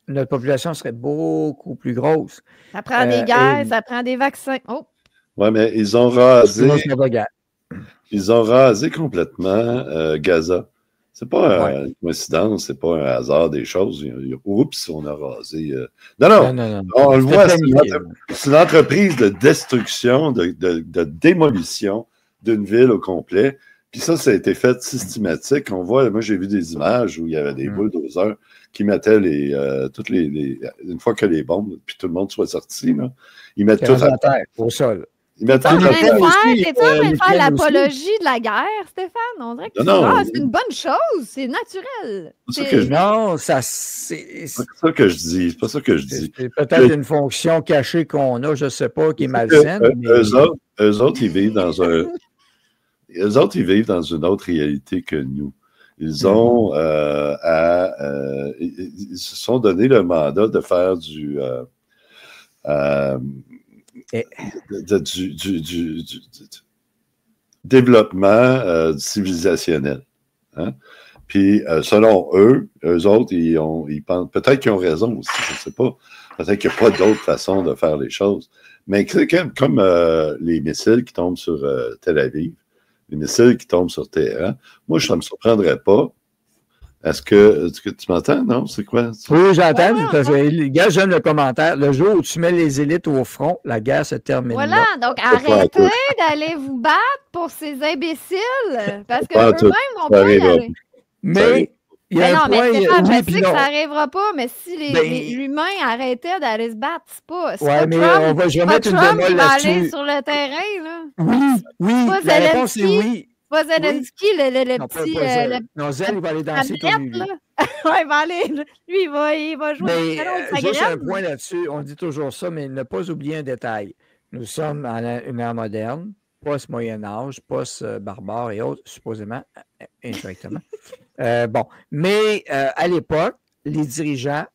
notre population serait beaucoup plus grosse. Ça prend des guerres, ça prend des vaccins. Oh! Oui, mais ils ont rasé. Ils ont rasé complètement Gaza. C'est pas une coïncidence, c'est pas un hasard des choses. Oups, on a rasé. Non. On le voit, c'est une entreprise de destruction, de démolition d'une ville au complet. Puis ça a été fait systématique. On voit, moi j'ai vu des images où il y avait des bulldozers qui mettaient une fois que les bombes, puis tout le monde soit sorti, là, ils mettent tout à terre, au sol. T'es en train de faire l'apologie de la guerre, Stéphane? On dirait que c'est une bonne chose, c'est naturel. Non, c'est pas ça que je dis. C'est pas ça que je dis. C'est peut-être une fonction cachée qu'on a, je ne sais pas, qui est malsaine. Eux autres, ils vivent dans ils vivent dans une autre réalité que nous. Ils ont ils se sont donné le mandat de faire du développement civilisationnel. Hein? Puis, selon eux autres, ils pensent, peut-être qu'ils ont raison aussi, je ne sais pas. Peut-être qu'il n'y a pas d'autre façon de faire les choses. Mais comme les missiles qui tombent sur Tel Aviv, les missiles qui tombent sur Téhéran, moi, ça ne me surprendrait pas. Est-ce que tu m'entends, non? C'est quoi? Oui, j'entends. Les gars, j'aime le commentaire. Le jour où tu mets les élites au front, la guerre se termine. Voilà, donc arrêtez d'aller vous battre pour ces imbéciles, parce que eux-mêmes vont pas y aller. Mais il y a un point... je sais que ça n'arrivera pas, mais si l'humain arrêtait d'aller se battre, c'est pas mais Trump, je vais mettre une bémol là-dessus. Aller sur le terrain, là. Oui, la réponse est oui. Pas Zelensky, le petit... Non, Zel, il va aller danser comme lui. Oui, il va aller... Lui, il va jouer avec sa graine. Juste un point là-dessus, on dit toujours ça, mais ne pas oublier un détail. Nous sommes en une ère moderne, post-Moyen-Âge, post-barbare et autres, supposément, indirectement. Mais à l'époque, les dirigeants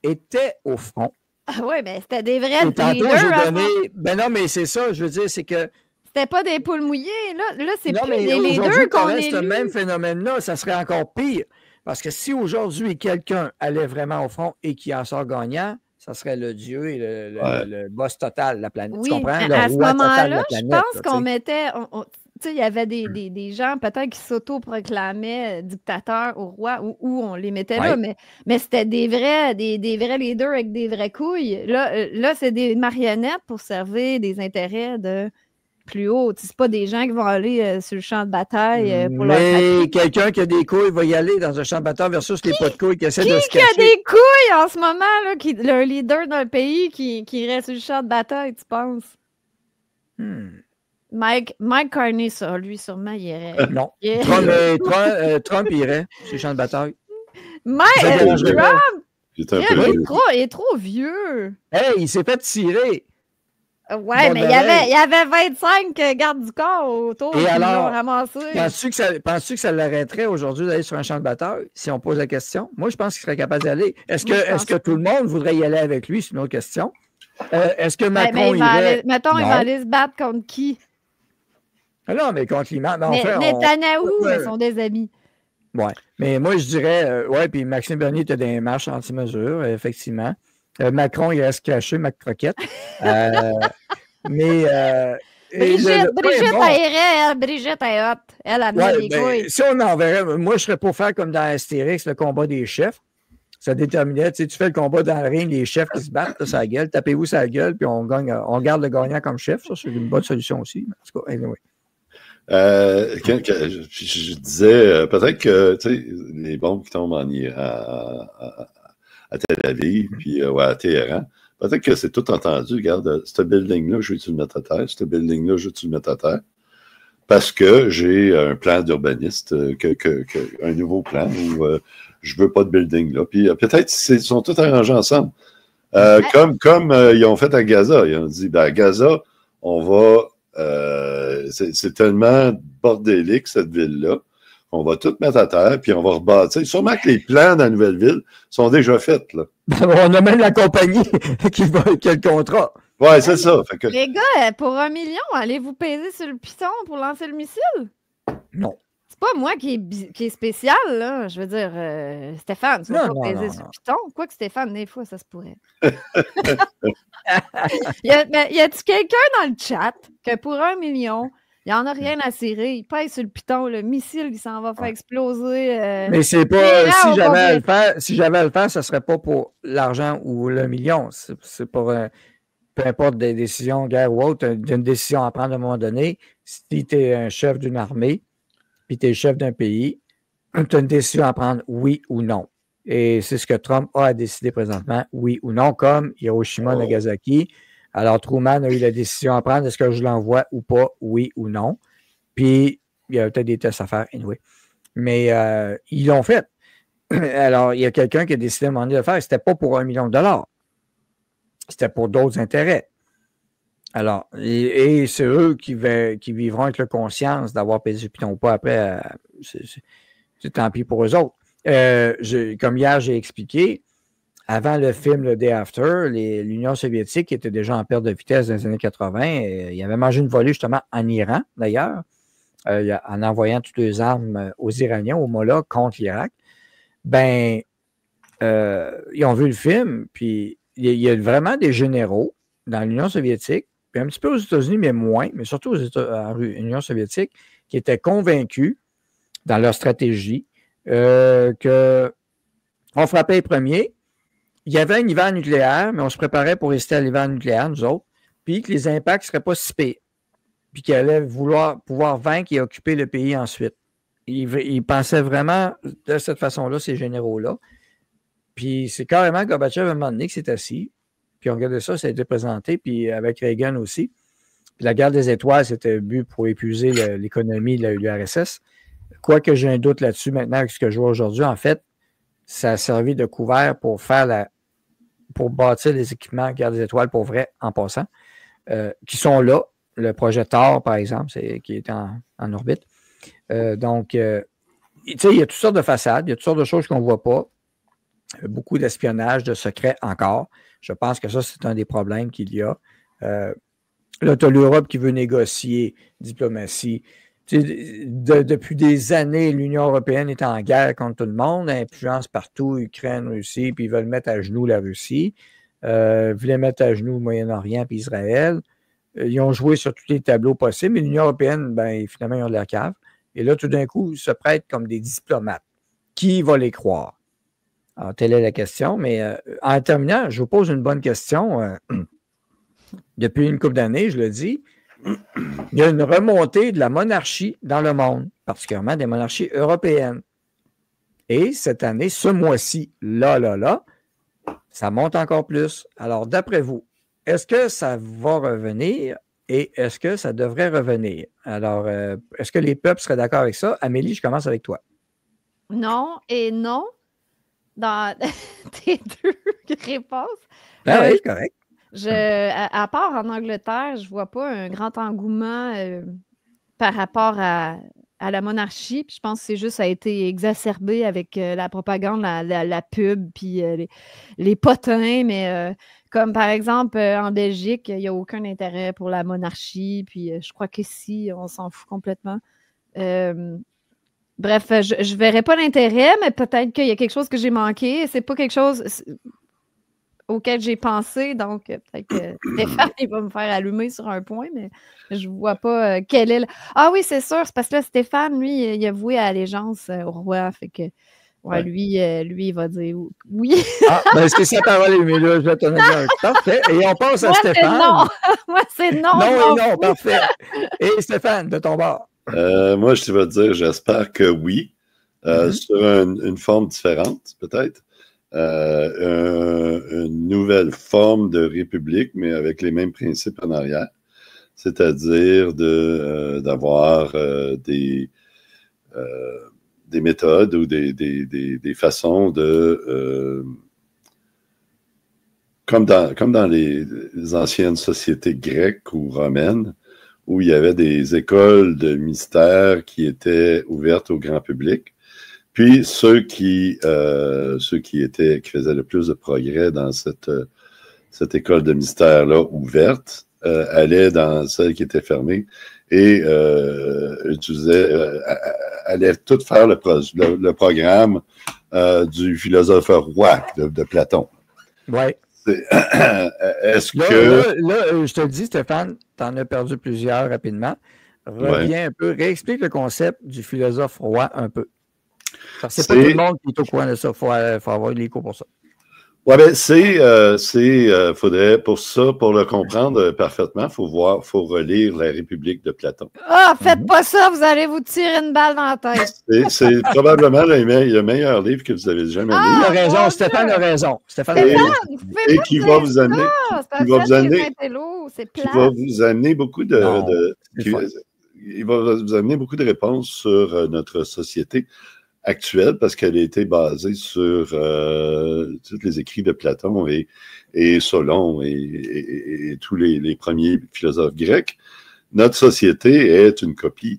étaient au front. Ah oui, mais c'était des vrais leaders. Ben non, mais c'est ça, je veux dire, c'est que c'était pas des poules mouillées. Là c'est plus des leaders qu'on est. Ce même phénomène-là, ça serait encore pire. Parce que si aujourd'hui, quelqu'un allait vraiment au front et qui en sort gagnant, ça serait le dieu et le boss total de la planète. Oui, tu comprends? à ce moment-là, je pense qu'on mettait... il y avait des gens peut-être qui s'auto-proclamaient dictateurs au roi ou on les mettait là, mais c'était des vrais leaders avec des vraies couilles. Là c'est des marionnettes pour servir des intérêts de plus haut. C'est pas des gens qui vont aller sur le champ de bataille pour leur patrie. Mais quelqu'un qui a des couilles va y aller dans un champ de bataille versus les pas de couilles qui essaient de se cacher. Qui a des couilles en ce moment, là, le leader d'un pays qui irait sur le champ de bataille, tu penses? Mike Carney, ça, lui, sûrement, il irait. Non. Trump irait sur le champ de bataille. Trump! Il est trop vieux. Hey, il s'est fait tirer. Ouais, mais il y avait 25 gardes du corps autour qui l'ont ramassé. Penses-tu que ça l'arrêterait aujourd'hui d'aller sur un champ de bataille, si on pose la question? Moi, je pense qu'il serait capable d'y aller. Est-ce que tout le monde voudrait y aller avec lui? C'est une autre question. Est-ce que Macron irait? Mettons, il va aller se battre contre qui? Non, mais contre l'imam. Netanyahou, ils sont des amis. Oui, mais moi, je dirais, puis Maxime Bernier était dans les marches anti-mesures, effectivement. Macron, il reste caché, Mac Croquette. Mais Brigitte, elle irait, Brigitte, elle est hot. Elle a mis Ouais, des couilles. si on enverrait, moi, je serais pour faire comme dans Astérix, le combat des chefs. Ça déterminait, tu fais le combat dans le ring, les chefs qui se battent, là, sa gueule, tapez-vous sa gueule, puis on garde le gagnant comme chef. Ça, c'est une bonne solution aussi. En tout cas, anyway. Je disais, peut-être que les bombes qui tombent à Tel Aviv, puis à Téhéran, peut-être que c'est tout entendu. Regarde, ce building-là, je vais-tu le mettre à terre? Ce building-là, je vais-tu le mettre à terre? Parce que j'ai un plan d'urbaniste, un nouveau plan où je veux pas de building là. Puis peut-être ils sont tous arrangés ensemble. Comme ils ont fait à Gaza. Ils ont dit, à Gaza, on va... c'est tellement bordélique, cette ville-là. On va tout mettre à terre, puis on va rebâtir. Sûrement que les plans de la nouvelle ville sont déjà faits, là. On a même la compagnie qui a le contrat. Ouais, c'est ça. Fait que... Les gars, pour 1 million, allez-vous peser sur le piton pour lancer le missile? Non. C'est pas moi qui est spécial, là. Je veux dire, Stéphane, tu vas pas peser sur le piton. Quoique Stéphane, des fois, ça se pourrait. Y a-tu quelqu'un dans le chat que pour 1 million, il n'y en a rien à cirer, il pèse sur le piton, le missile qui s'en va faire exploser. Mais c'est pas. Si j'avais à le faire, ce serait pas pour l'argent ou le million. C'est pour peu importe des décisions, guerre ou autre, une décision à prendre à un moment donné. Si tu es un chef d'une armée, puis tu es chef d'un pays, tu as une décision à prendre, oui ou non. Et c'est ce que Trump a décidé présentement, oui ou non, comme Hiroshima, Nagasaki. Alors, Truman a eu la décision à prendre, est-ce que je l'envoie ou pas, oui ou non. Puis, il y a peut-être des tests à faire, anyway. Mais ils l'ont fait. Alors, il y a quelqu'un qui a décidé à un moment donné de le faire. C'était pas pour $1 million. C'était pour d'autres intérêts. Alors, et c'est eux qui vivront avec la conscience d'avoir payé le piton ou pas après. C'est tant pis pour eux autres. Comme hier, j'ai expliqué, avant le film Le Day After, l'Union soviétique était déjà en perte de vitesse dans les années 80. Il avait mangé une volée justement en Iran, d'ailleurs, en envoyant toutes les armes aux Iraniens au moment-là contre l'Irak. Ben, ils ont vu le film, puis il y a vraiment des généraux dans l'Union soviétique, puis un petit peu aux États-Unis, mais moins, mais surtout en Union soviétique, qui étaient convaincus dans leur stratégie qu'on frappait les premiers. Il y avait un hiver nucléaire, mais on se préparait pour rester à l'hiver nucléaire, nous autres, puis que les impacts ne seraient pas si pires, puis qu'ils allaient pouvoir vaincre et occuper le pays ensuite. Ils pensaient vraiment de cette façon-là, ces généraux-là. Puis c'est carrément Gorbatchev à un moment donné qui s'est assis, puis on regardait ça a été présenté, puis avec Reagan aussi. Puis la guerre des étoiles, c'était but pour épuiser l'économie de l'URSS. Quoique j'ai un doute là-dessus maintenant avec ce que je vois aujourd'hui, en fait, ça a servi de couvert pour bâtir les équipements guerre des étoiles pour vrai, en passant, qui sont là. Le projet Thor, par exemple, qui est en orbite. Donc, il y a toutes sortes de façades, il y a toutes sortes de choses qu'on ne voit pas. Beaucoup d'espionnage, de secrets encore. Je pense que ça, c'est un des problèmes qu'il y a. Là, tu as l'Europe qui veut négocier diplomatie. Depuis des années, l'Union européenne est en guerre contre tout le monde, influence partout, Ukraine, Russie, puis ils veulent mettre à genoux la Russie. Ils voulaient mettre à genoux le Moyen-Orient puis Israël. Ils ont joué sur tous les tableaux possibles, mais l'Union européenne, finalement, ils ont de la cave. Et là, tout d'un coup, ils se prêtent comme des diplomates. Qui va les croire? Alors, telle est la question, mais en terminant, je vous pose une bonne question. Depuis une couple d'années, je le dis, il y a une remontée de la monarchie dans le monde, particulièrement des monarchies européennes. Et cette année, ce mois-ci, là, ça monte encore plus. Alors, d'après vous, est-ce que ça va revenir et est-ce que ça devrait revenir? Alors, est-ce que les peuples seraient d'accord avec ça? Amélie, je commence avec toi. Non et non. Dans tes deux réponses. Ah oui, c'est correct. À part en Angleterre, je ne vois pas un grand engouement par rapport à la monarchie. Puis je pense que c'est juste ça a été exacerbé avec la propagande, la pub, puis les potins. Mais comme par exemple en Belgique, il n'y a aucun intérêt pour la monarchie. Puis je crois qu'ici, on s'en fout complètement. Bref, je ne verrais pas l'intérêt, mais peut-être qu'il y a quelque chose que j'ai manqué. C'est pas quelque chose... auquel j'ai pensé. Donc, peut-être que Stéphane, il va me faire allumer sur un point, mais je ne vois pas quel est. Ah oui, c'est sûr. C'est parce que là, Stéphane, lui, il a voué allégeance au roi. Fait que, lui, il va dire oui. Ah, ben c'est sa parole, Émilie. Je vais te donner un. Parfait. Et on passe à Stéphane. Non. Moi, c'est non. Non et non, parfait. Et Stéphane, de ton bord. Moi, je vais te dire, j'espère que oui. Sur une forme différente, peut-être. Une nouvelle forme de république, mais avec les mêmes principes en arrière. C'est-à-dire d'avoir des méthodes ou des façons de... comme dans les anciennes sociétés grecques ou romaines, où il y avait des écoles de mystère qui étaient ouvertes au grand public. Puis ceux qui faisaient le plus de progrès dans cette école de mystère-là ouverte allaient dans celle qui était fermée et allaient tout faire le programme du philosophe roi de Platon. Oui. Est-ce là, que... Là, je te le dis, Stéphane, tu en as perdu plusieurs rapidement. Reviens un peu, réexplique le concept du philosophe roi un peu. Parce que c'est pas tout le monde qui est au courant de ça. Il faut avoir les cours pour ça. Oui, bien, faudrait, pour le comprendre parfaitement, il faut relire La République de Platon. Ah, faites pas ça, vous allez vous tirer une balle dans la tête. C'est probablement le meilleur livre que vous avez jamais lu. Il a raison, Stéphane a raison. Et qui va vous amener beaucoup il va vous amener beaucoup de réponses sur notre société actuelle, parce qu'elle a été basée sur tous les écrits de Platon et Solon et tous les premiers philosophes grecs. Notre société est une copie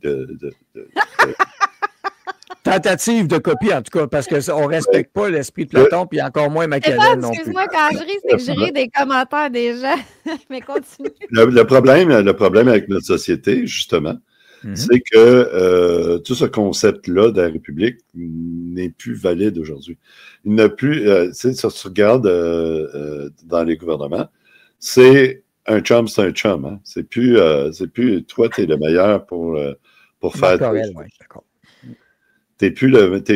tentative de copie, en tout cas, parce qu'on ne respecte pas l'esprit de Platon, puis encore moins Machiavel non plus. Excuse-moi, quand je ris, c'est que je ris des commentaires des gens. Mais continue. Le problème avec notre société, justement, c'est que tout ce concept-là de la République n'est plus valide aujourd'hui. Il n'a plus, si tu regardes dans les gouvernements, c'est un chum. Hein? C'est plus toi, tu es le meilleur pour faire. D'accord. T'es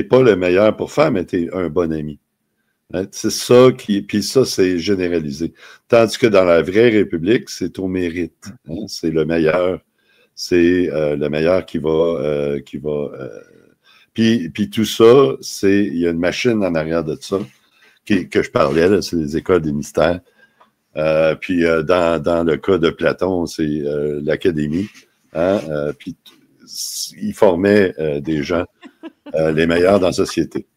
pas le meilleur pour faire, mais tu es un bon ami. Hein? C'est ça puis ça, c'est généralisé. Tandis que dans la vraie République, c'est au mérite. Hein? C'est le meilleur. C'est le meilleur qui va puis tout ça, il y a une machine en arrière de ça que je parlais, là, c'est les écoles des mystères. Puis dans le cas de Platon, c'est l'académie. Hein? Puis il formait des gens les meilleurs dans la société.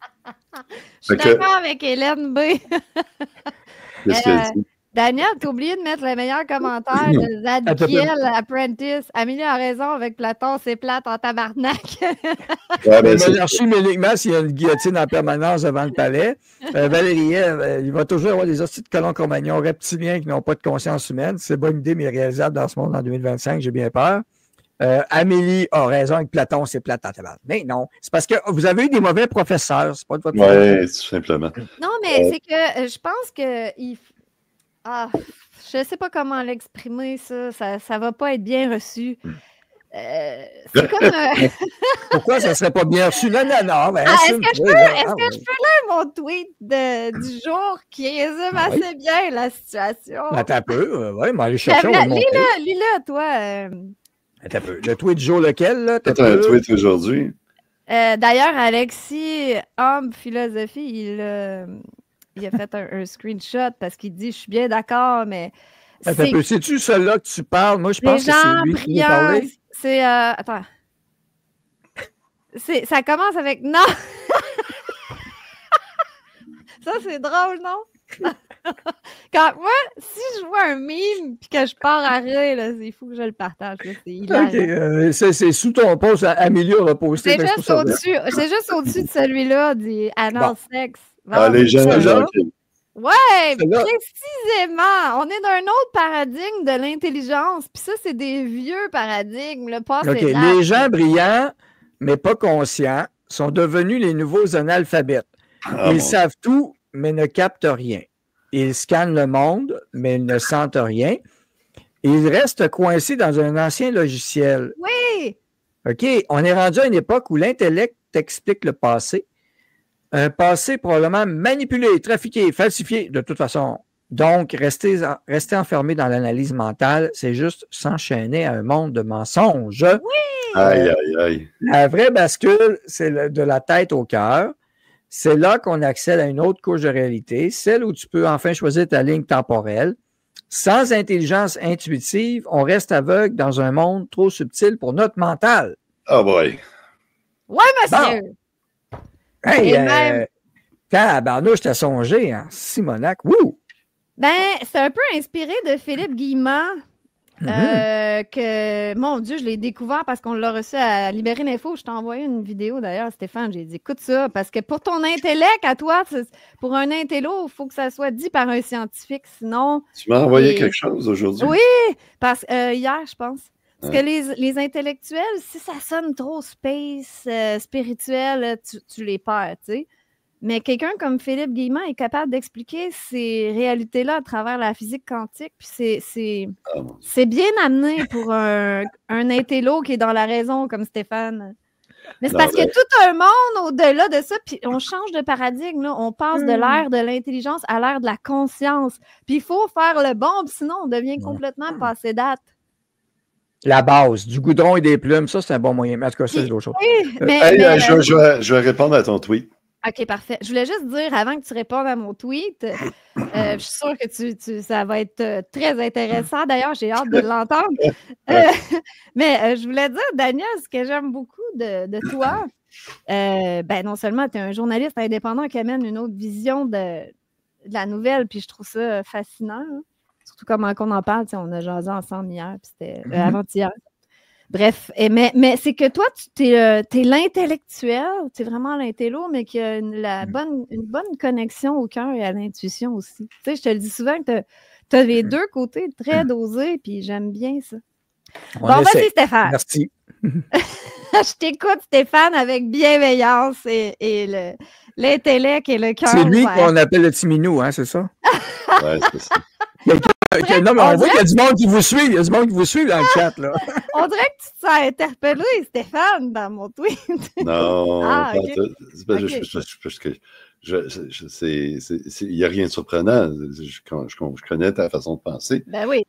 Je suis d'accord avec Hélène B. Qu'est-ce qu'elle dit? Daniel, t'as oublié de mettre le meilleur commentaire de Zadkiel Apprentice. Amélie a raison avec Platon, c'est plate en tabarnak. La monarchie, méliquement, s'il y a une guillotine en permanence devant le palais, Valérie, il va toujours avoir des hosties de colons compagnons reptiliens qui n'ont pas de conscience humaine. C'est bonne idée, mais réalisable dans ce monde en 2025, j'ai bien peur. Amélie a raison avec Platon, c'est plate en tabarnak. Mais non, c'est parce que vous avez eu des mauvais professeurs, c'est pas de votre faute. Oui, tout simplement. Non, mais c'est que je pense que je ne sais pas comment l'exprimer, ça ne va pas être bien reçu. C'est comme... Pourquoi ça ne serait pas bien reçu? Non. Est-ce que je peux lire mon tweet du jour qui résume assez bien la situation? Attends un peu. Oui, mais allez chercher. Lis-le, toi. Attends un peu. Le tweet du jour, lequel? Là? C'est un tweet aujourd'hui. D'ailleurs, Alexis Homme Philosophie, il a fait un screenshot parce qu'il dit « Je suis bien d'accord, mais... » C'est-tu celui-là que tu parles? Moi, je pense que c'est lui qui a parlé. C'est... attends. Ça commence avec « Non! » Ça, c'est drôle, non? Quand moi, si je vois un meme et que je pars à rire, il faut que je le partage. C'est sous ton post, Amélie aura posté. C'est juste au-dessus de celui-là, dit Anal Sex. Les gens. Oui, précisément. On est dans un autre paradigme de l'intelligence. Puis ça, c'est des vieux paradigmes. Les gens brillants, mais pas conscients, sont devenus les nouveaux analphabètes. Ils savent tout, mais ne captent rien. ils scannent le monde, mais ils ne sentent rien. Ils restent coincés dans un ancien logiciel. Oui! OK, on est rendu à une époque où l'intellect explique le passé. Un passé probablement manipulé, trafiqué, falsifié, de toute façon. Donc, rester enfermé dans l'analyse mentale, c'est juste s'enchaîner à un monde de mensonges. Oui! Aïe, aïe, aïe. La vraie bascule, c'est de la tête au cœur. C'est là qu'on accède à une autre couche de réalité, celle où tu peux enfin choisir ta ligne temporelle. Sans intelligence intuitive, on reste aveugle dans un monde trop subtil pour notre mental. Oh boy. Ouais, monsieur! Hey, Et même- tabarnouche, t'as songé, hein? Simonac, wouh! Ben, c'est un peu inspiré de Philippe Guillemot, que, mon Dieu, je l'ai découvert parce qu'on l'a reçu à Libérer l'info. Je t'ai envoyé une vidéo d'ailleurs, Stéphane. J'ai dit, écoute ça, parce que pour ton intellect, à toi, pour un intello, il faut que ça soit dit par un scientifique. Sinon, Tu m'as envoyé quelque chose aujourd'hui? oui, parce hier, je pense. Parce Ouais. que les intellectuels, si ça sonne trop space, spirituel, tu les perds, tu sais. Mais quelqu'un comme Philippe Guillemot est capable d'expliquer ces réalités-là à travers la physique quantique. Puis Ah, mon Dieu. c'est bien amené pour un intello qui est dans la raison, comme Stéphane. Mais c'est Non, parce ben- que tout un monde au-delà de ça, puis on change de paradigme, là. On passe de l'ère de l'intelligence à l'ère de la conscience. Puis il faut faire le bon, puis sinon on devient complètement passé date. La base, du goudron et des plumes, ça, c'est un bon moyen. Mais en tout cas, ça, c'est d'autres choses. Oui, Hey, je vais répondre à ton tweet. OK, parfait. Je voulais juste dire, avant que tu répondes à mon tweet, je suis sûre que ça va être très intéressant. D'ailleurs, j'ai hâte de l'entendre. Mais je voulais dire, Daniel, ce que j'aime beaucoup de toi, ben, non seulement tu es un journaliste indépendant qui amène une autre vision de la nouvelle, puis je trouve ça fascinant. Hein. Surtout comment on en parle. On a jasé ensemble hier, puis c'était avant-hier. Bref, mais c'est que toi, tu es l'intellectuel, tu es vraiment l'intello, mais qui a une bonne connexion au cœur et à l'intuition aussi. Tu sais, je te le dis souvent que tu as les deux côtés très dosés, puis j'aime bien ça. On Bon, essaie. vas-y, Stéphane. Merci. Je t'écoute, Stéphane, avec bienveillance et l'intellect et le cœur C'est lui ouvert. qu'on appelle le petit minou, hein, c'est ça? Ouais, c'est ça. Non, mais on voit qu'il y a du monde qui vous suit. Il y a du monde qui vous suit dans le chat, là. On dirait que tu te sens interpellé, Stéphane, dans mon tweet. Non, Ah, pas ok. tout. C'est parce que il n'y a rien de surprenant. Je connais ta façon de penser. Ben oui,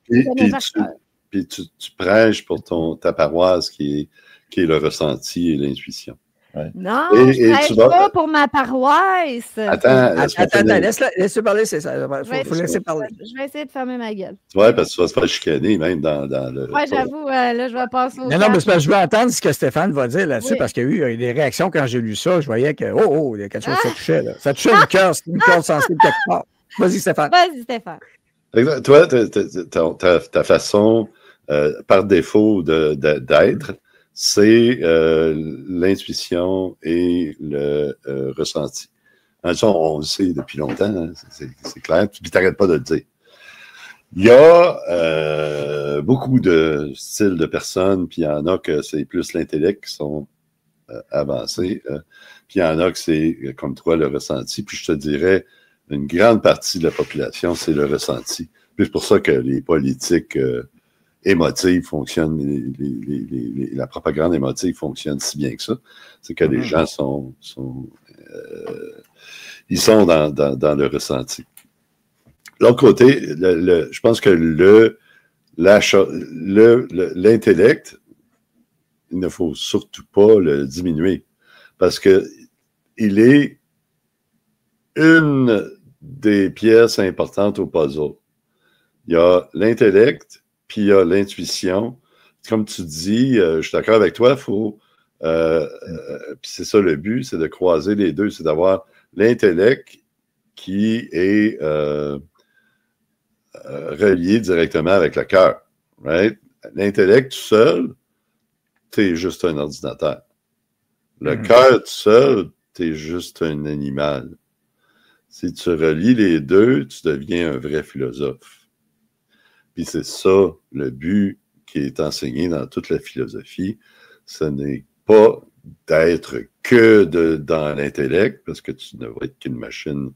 Puis tu prêches pour ta paroisse qui est le ressenti et l'intuition. Ouais. Non, Et je ne tu pas pour ma paroisse. Attends, laisse-le parler, c'est ça. Faut laisser parler. Je vais essayer de fermer ma gueule. Ouais, parce que tu vas se faire chicaner même dans le. Ouais, j'avoue, là, je vais passer au Non, mais c'est parce que je veux entendre ce que Stéphane va dire là-dessus, Oui. parce qu'il y a eu des réactions quand j'ai lu ça. Je voyais que, il y a quelque chose qui touchait. Là. Ça touchait une corde sensible quelque part. Vas-y, Stéphane. Vas-y, Stéphane. Toi, ta façon, par défaut d'être, c'est l'intuition et le ressenti. On le sait depuis longtemps, hein, c'est clair, puis tu n'arrêtes pas de le dire. Il y a beaucoup de styles de personnes, puis il y en a que c'est plus l'intellect qui sont avancés, puis il y en a que c'est, comme toi, le ressenti, puis je te dirais, une grande partie de la population, c'est le ressenti. Puis c'est pour ça que les politiques émotives fonctionnent, la propagande émotive fonctionne si bien que ça. C'est que les gens ils sont dans le ressenti. L'autre côté, je pense que l'intellect, il ne faut surtout pas le diminuer parce que il est une des pièces importantes au puzzle. Il y a l'intellect, puis il y a l'intuition. Comme tu dis, je suis d'accord avec toi, puis c'est ça le but, c'est de croiser les deux, c'est d'avoir l'intellect qui est relié directement avec le cœur. Right? L'intellect tout seul, t'es juste un ordinateur. Le cœur tout seul, t'es juste un animal. Si tu relis les deux, tu deviens un vrai philosophe. Puis c'est ça le but qui est enseigné dans toute la philosophie. Ce n'est pas d'être que dans l'intellect, parce que tu ne vas être qu'une machine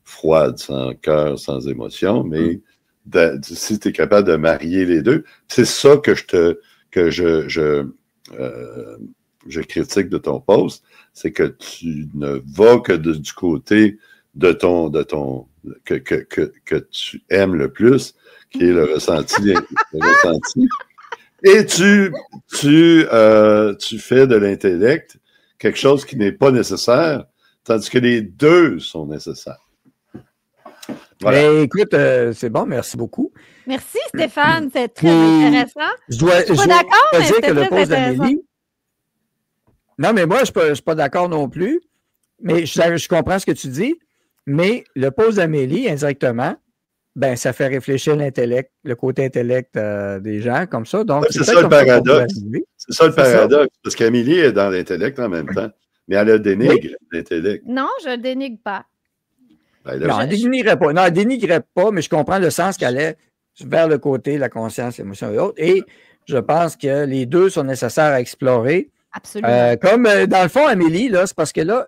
froide, sans cœur, sans émotion, mais si tu es capable de marier les deux, c'est ça que je critique de ton post, c'est que tu ne vas que du côté que tu aimes le plus, qui est le ressenti. Et tu fais de l'intellect quelque chose qui n'est pas nécessaire, tandis que les deux sont nécessaires. Voilà. Mais écoute, c'est bon, merci beaucoup. Merci Stéphane, c'est très intéressant. Je suis pas d'accord, mais c'est très intéressant. Non, mais moi, je ne suis pas d'accord non plus, mais je comprends ce que tu dis, mais le pose d'Amélie, indirectement, ben, ça fait réfléchir l'intellect, le côté intellect des gens, comme ça. Donc, c'est ça le paradoxe. C'est ça le paradoxe, parce qu'Amélie est dans l'intellect en même temps, mais elle a dénigré l'intellect. Non, je ne dénigre pas. Ben, non, elle ne dénigrait pas, mais je comprends le sens qu'elle est vers le côté, la conscience, l'émotion et autres. Et je pense que les deux sont nécessaires à explorer. Absolument. Comme dans le fond, Amélie, là, c'est parce que là,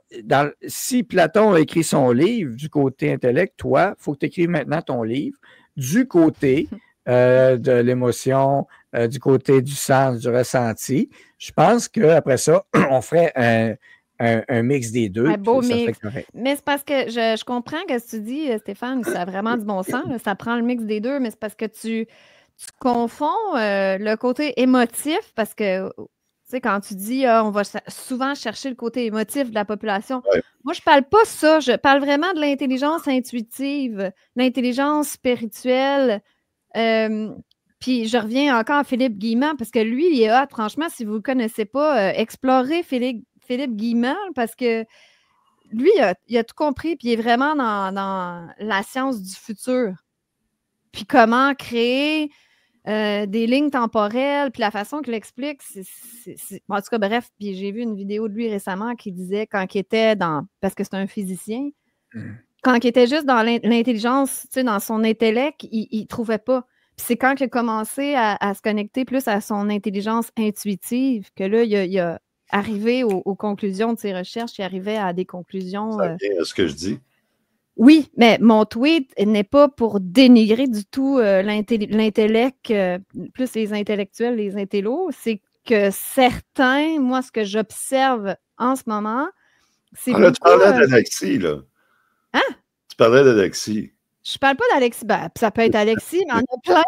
si Platon a écrit son livre du côté intellect, toi, il faut que tu écrives maintenant ton livre du côté de l'émotion, du côté du sens, du ressenti. Je pense qu'après ça, on ferait un mix des deux. Un beau mix. Mais c'est parce que je comprends ce que tu dis, Stéphane, ça a vraiment du bon sens. Là, ça prend le mix des deux, mais c'est parce que tu confonds le côté émotif, parce que tu sais, quand tu dis on va souvent chercher le côté émotif de la population, moi, je parle pas ça. Je parle vraiment de l'intelligence intuitive, l'intelligence spirituelle. Puis je reviens encore à Philippe Guillemant, parce que lui, il est hot. Franchement, si vous ne le connaissez pas, explorez Philippe Guillemant, parce que lui, il a tout compris, puis il est vraiment dans la science du futur. Puis comment créer des lignes temporelles, puis la façon qu'il explique, en tout cas, bref, puis j'ai vu une vidéo de lui récemment qui disait quand il était parce que c'est un physicien, quand il était juste dans l'intelligence, tu sais, dans son intellect, il trouvait pas. Puis c'est quand il a commencé à se connecter plus à son intelligence intuitive que là, il a arrivé aux conclusions de ses recherches, il arrivait à des conclusions. Ça vient à ce que je dis. Oui, mais mon tweet n'est pas pour dénigrer du tout l'intellect, plus les intellectuels, les intellos. C'est que certains, moi, ce que j'observe en ce moment, c'est tu parlais d'Alexis, là. Hein? Tu parlais d'Alexis. Je parle pas d'Alexis. Ben, ça peut être Alexis, mais il y en a plein.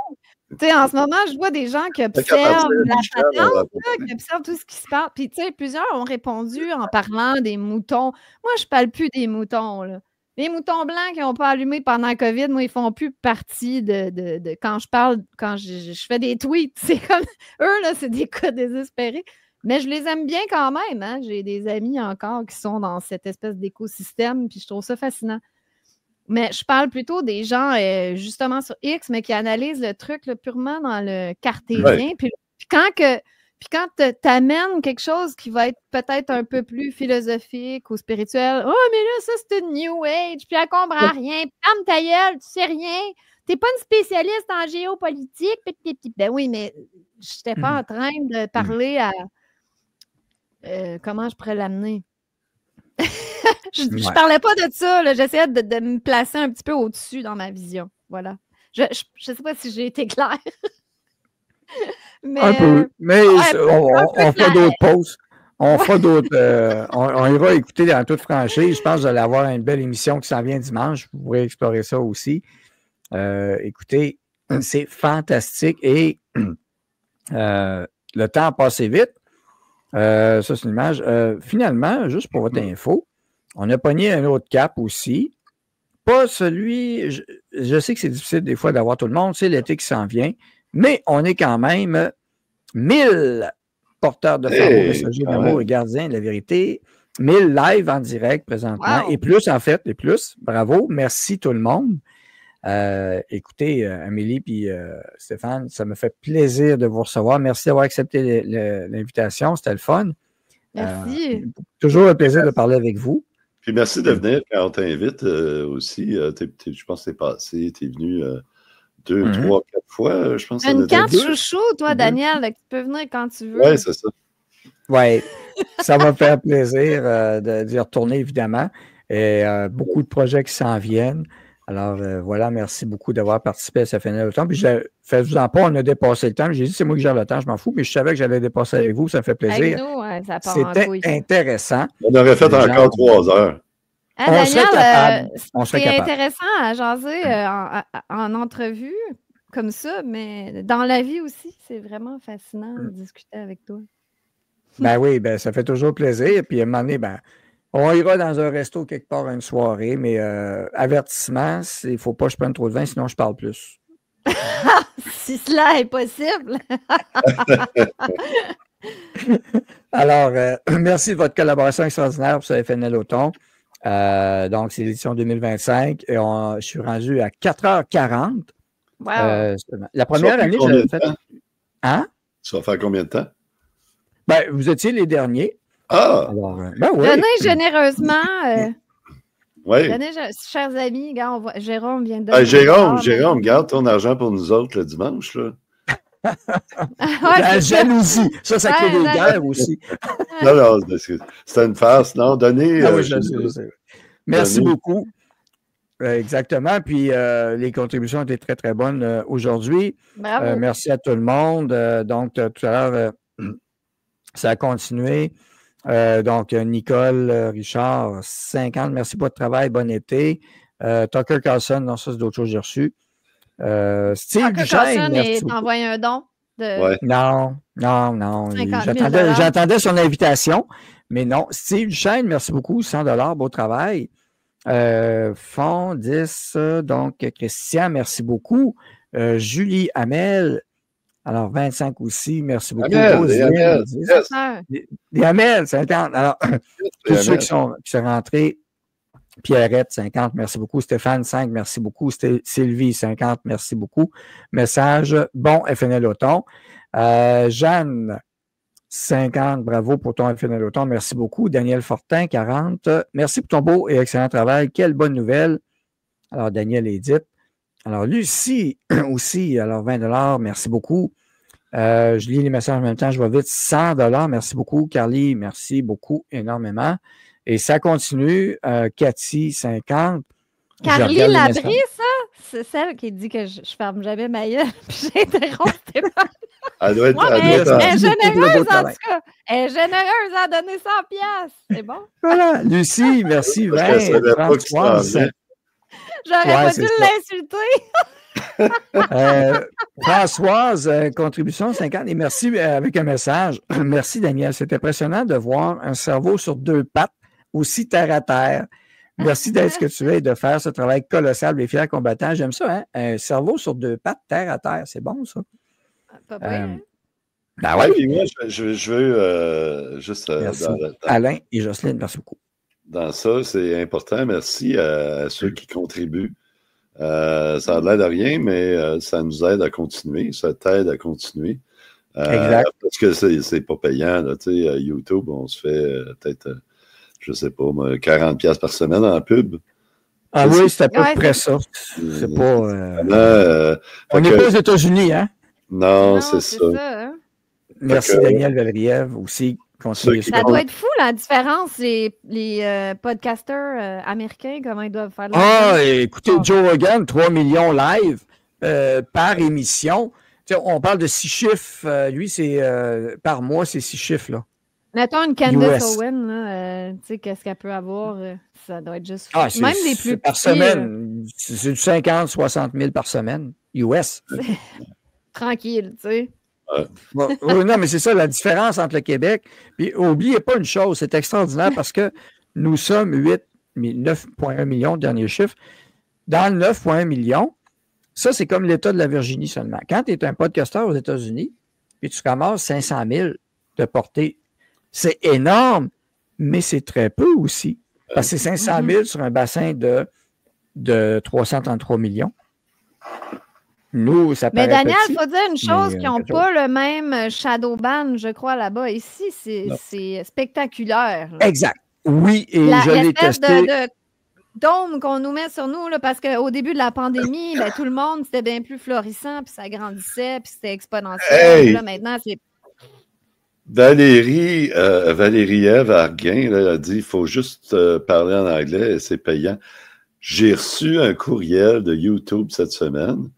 Tu sais, en ce moment, je vois des gens qui observent la patente, qui observent tout ce qui se passe. Puis, tu sais, plusieurs ont répondu en parlant des moutons. Moi, je parle plus des moutons, là. Les moutons blancs qui n'ont pas allumé pendant la COVID, moi, ils ne font plus partie de quand je parle, quand je fais des tweets. C'est comme eux, là, c'est des cas désespérés. Mais je les aime bien quand même. Hein? J'ai des amis encore qui sont dans cette espèce d'écosystème, puis je trouve ça fascinant. Mais je parle plutôt des gens, justement, sur X, mais qui analysent le truc là, purement dans le cartésien. Ouais. Puis quand tu amènes quelque chose qui va être peut-être un peu plus philosophique ou spirituel, « Oh, mais là, ça, c'est une New Age, puis elle comprend rien. Ferme ta gueule, tu sais rien. T'es pas une spécialiste en géopolitique. » Ben oui, mais je n'étais pas en train de parler à... comment je pourrais l'amener? Je ne parlais pas de ça. J'essayais de me placer un petit peu au-dessus dans ma vision. Voilà. Je ne sais pas si j'ai été claire. Mais, un peu. Mais on fera d'autres pauses. On fera d'autres. On ira écouter dans toute franchise. Je pense que vous allez avoir une belle émission qui s'en vient dimanche. Vous pourrez explorer ça aussi. Écoutez, c'est fantastique. Et le temps a passé vite. Ça, c'est une image. Finalement, juste pour votre info, on a pogné un autre cap aussi. Pas celui. Je sais que c'est difficile des fois d'avoir tout le monde. C'est l'été qui s'en vient. Mais on est quand même 1000 porteurs de flambeaux, messagers d'amour et gardiens de la vérité. 1000 live en direct présentement. Wow. Et plus, en fait, et plus. Bravo. Merci tout le monde. Écoutez, Amélie et Stéphane, ça me fait plaisir de vous recevoir. Merci d'avoir accepté l'invitation. C'était le fun. Merci. Toujours un plaisir de parler avec vous. Puis merci de venir quand on t'invite aussi. Je pense que t'es passé, t'es venu 2, 3, 4 fois. Je pense une carte chouchou, toi, Daniel, tu peux venir quand tu veux. Oui, c'est ça. Oui, ça va me faire plaisir d'y retourner, évidemment. et beaucoup de projets qui s'en viennent. Alors, voilà, merci beaucoup d'avoir participé à Ça finit le temps. Puis, faites-vous-en pas, on a dépassé le temps. J'ai dit, c'est moi qui gère le temps, je m'en fous, mais je savais que j'allais dépasser avec vous, ça me fait plaisir. Avec nous, ça part en couille. C'était intéressant. On aurait fait encore 3 heures. Ah, On serait capable. On serait c'est capable. intéressant à jaser en entrevue comme ça, mais dans la vie aussi, c'est vraiment fascinant de discuter avec toi. Ben oui, ben ça fait toujours plaisir. Puis à un moment donné, ben, on ira dans un resto quelque part une soirée, mais avertissement, il ne faut pas que je prenne trop de vin, sinon je parle plus. Si cela est possible. Alors, merci de votre collaboration extraordinaire pour ce FNL Automne. Donc, c'est l'édition 2025 et je suis rendu à 4h40. Wow. La première année, j'avais fait... Hein? Ça va faire combien de temps? Ben, vous étiez les derniers. Ah! Alors, ben oui. Donnez généreusement. Oui. Donnez, chers amis, regarde, Jérôme vient de donner. Jérôme, garde ton argent pour nous autres le dimanche. Là. La jalousie. Ça crée des guerres aussi. Non, c'est une farce. Non, donnez. Oui, je sais. Merci beaucoup. Exactement. Puis les contributions ont été très, très bonnes aujourd'hui. Merci à tout le monde. Donc, tout à l'heure, ça a continué. Donc, Nicole, Richard, 50. Merci pour votre travail. Bon été. Tucker Carlson, non, ça, c'est d'autres choses que j'ai reçues. Steve Duchesne. Tucker Carlson envoyé un don. Ouais. Non. J'attendais son invitation, mais non. Steve Duchesne, merci beaucoup. 100 $, beau travail. Fond 10, donc Christian, merci beaucoup. Julie Hamel, alors 25 aussi, merci beaucoup. Hamel, des Hamel, 50. Alors, tous ceux qui sont rentrés, Pierrette, 50, merci beaucoup. Stéphane, 5, merci beaucoup. Sylvie, 50, merci beaucoup. Message, bon FNL Automne. Jeanne, 50, bravo pour ton FNL Automne, merci beaucoup. Daniel Fortin, 40, merci pour ton beau et excellent travail. Quelle bonne nouvelle. Alors, Daniel Edith. Alors, Lucie aussi, alors 20 $, merci beaucoup. Je lis les messages en même temps, je vais vite. 100 $, merci beaucoup. Carly, merci beaucoup, énormément. Et ça continue. Cathy, 50. Carly Labrie, ça? C'est celle qui dit que je ferme jamais ma gueule, puis j'interromps Stéphane. Elle doit être... Elle est généreuse, en tout cas. Elle est généreuse à donner 100 $. C'est bon? Voilà. Lucie, merci. 20, Françoise. J'aurais pas dû l'insulter. Françoise, contribution 50. Et merci avec un message. Merci, Daniel. C'est impressionnant de voir un cerveau sur 2 pattes aussi terre à terre. Merci d'être ce que tu es et de faire ce travail colossal des fiers combattants. J'aime ça, hein? Un cerveau sur 2 pattes, terre à terre. C'est bon, ça. Pas bien. Ben ouais. Puis moi, je veux juste... Alain et Jocelyne, merci beaucoup. Dans ça, c'est important. Merci à ceux qui contribuent. Ça a l'air de rien, mais ça nous aide à continuer. Ça t'aide à continuer. Exact. Parce que c'est pas payant. Là, YouTube, on se fait peut-être, je sais pas, 40 $ par semaine en pub. Ah oui, c'est à peu près ça. C'est pas... on n'est pas aux États-Unis, hein? Non, c'est ça. Hein? Merci Daniel Valriev aussi. Ça doit être fou la différence, les podcasters américains, comment ils doivent faire écoutez, Joe Rogan, 3 millions live par émission. T'sais, on parle de 6 chiffres. Lui, c'est par mois, c'est 6 chiffres. Là. Mettons une Candace Owen, tu sais, qu'est-ce qu'elle peut avoir? Ça doit être juste fou. Même les plus par petits, semaine. C'est du 50, 60 000 par semaine. US. Tranquille, tu sais. Bon, non, mais c'est ça la différence entre le Québec. Puis, n'oubliez pas une chose, c'est extraordinaire parce que nous sommes 9,1 millions, dernier chiffre. Dans le 9,1 millions, ça, c'est comme l'État de la Virginie seulement. Quand tu es un podcasteur aux États-Unis, puis tu ramasses 500 000 de portée, c'est énorme, mais c'est très peu aussi. Parce que c'est 500 000 sur un bassin de 333 millions. Nous, ça paraît mais Daniel, il faut dire une chose, qui n'ont pas le même shadow ban, je crois, là-bas. Ici, c'est spectaculaire. Là. Exact. Oui, et je l'ai testé. De dôme qu'on nous met sur nous, là, parce qu'au début de la pandémie, tout le monde, c'était bien plus florissant, puis ça grandissait, puis c'était exponentiel. Hey! Là, maintenant, c'est... Valérie Ève Arguin là, a dit il faut juste parler en anglais et c'est payant. J'ai reçu un courriel de YouTube cette semaine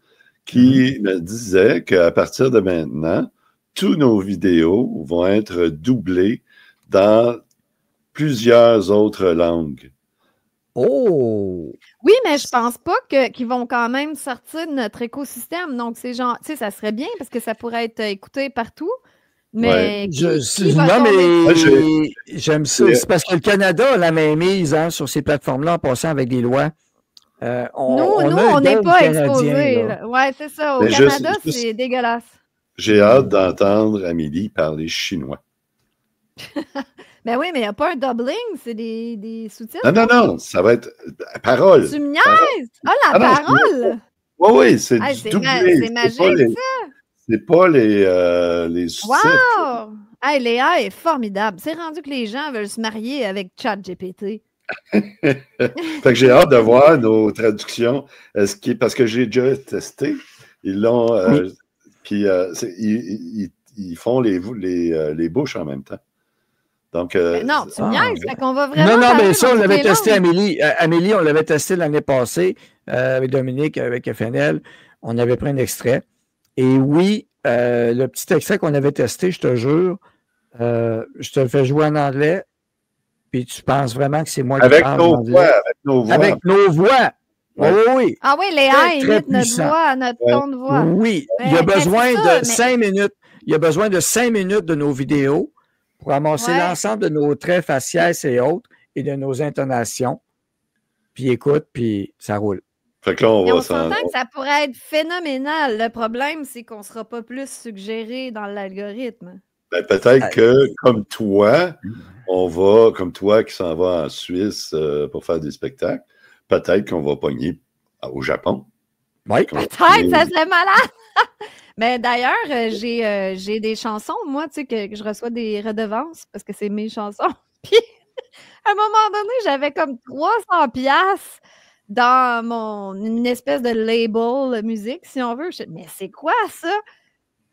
qui me disait qu'à partir de maintenant, tous nos vidéos vont être doublées dans plusieurs autres langues. Oh! Oui, mais je pense pas qu'ils vont quand même sortir de notre écosystème. Donc, c'est genre, tu sais, ça serait bien parce que ça pourrait être écouté partout. Mais non, mais j'aime ça. C'est parce que le Canada a la mainmise sur ces plateformes-là en passant avec des lois. Nous, on n'est pas exposés. Oui, c'est ça. Au Canada, c'est dégueulasse. J'ai hâte d'entendre Amélie parler chinois. Ben oui, mais il n'y a pas un doubling, c'est des sous-titres. Non, ça va être parole. Tu me niaises? Ah, la parole! Oui, c'est doublé. C'est magique, ça! C'est pas les sous-titres. Wow! Hey, Léa est formidable. C'est rendu que les gens veulent se marier avec ChatGPT. Fait que j'ai hâte de voir nos traductions. Parce que j'ai déjà testé. Ils l'ont. Puis ils font les bouches en même temps. Donc, non, tu me niaises, fait qu'on va vraiment. Non, mais ça, on l'avait testé, Amélie. Amélie, on l'avait testé l'année passée avec Dominique, avec FNL. On avait pris un extrait. Et oui, le petit extrait qu'on avait testé, je te jure, je te le fais jouer en anglais, puis tu penses vraiment que c'est moi qui parle en anglais. Avec nos voix. Avec nos voix. Ouais. Oui. Ah oui, Léa imite notre voix, notre ton de voix. Oui, il y a besoin de 5 minutes. Il y a besoin de 5 minutes de nos vidéos pour amasser l'ensemble de nos traits faciaux et autres et de nos intonations. Puis écoute, puis ça roule. Fait que là, on s'entend que ça pourrait être phénoménal. Le problème, c'est qu'on ne sera pas plus suggéré dans l'algorithme. Ben, peut-être que, comme toi, comme toi qui s'en va en Suisse pour faire des spectacles, peut-être qu'on va pogner au Japon. Oui. Peut-être, ça serait malade. Mais d'ailleurs, j'ai des chansons, moi, tu sais, que je reçois des redevances parce que c'est mes chansons. Puis, à un moment donné, j'avais comme 300$ dans une espèce de label musique, si on veut. Mais c'est quoi ça?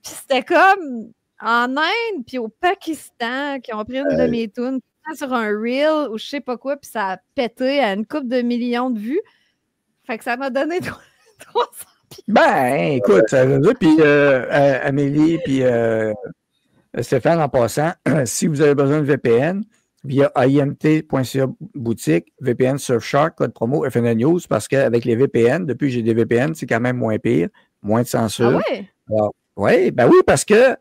Puis c'était comme en Inde, puis au Pakistan, qui ont pris une de mes tunes sur un reel ou je sais pas quoi, puis ça a pété à une couple de millions de vues. Fait que ça m'a donné 300$. Ben, écoute, puis Amélie, puis Stéphane, en passant, si vous avez besoin de VPN, via IMT.ca boutique, VPN Surfshark, code promo FNL News, parce qu'avec les VPN, depuis que j'ai des VPN, c'est quand même moins pire, moins de censure. Ah oui? Oui, ben oui, parce que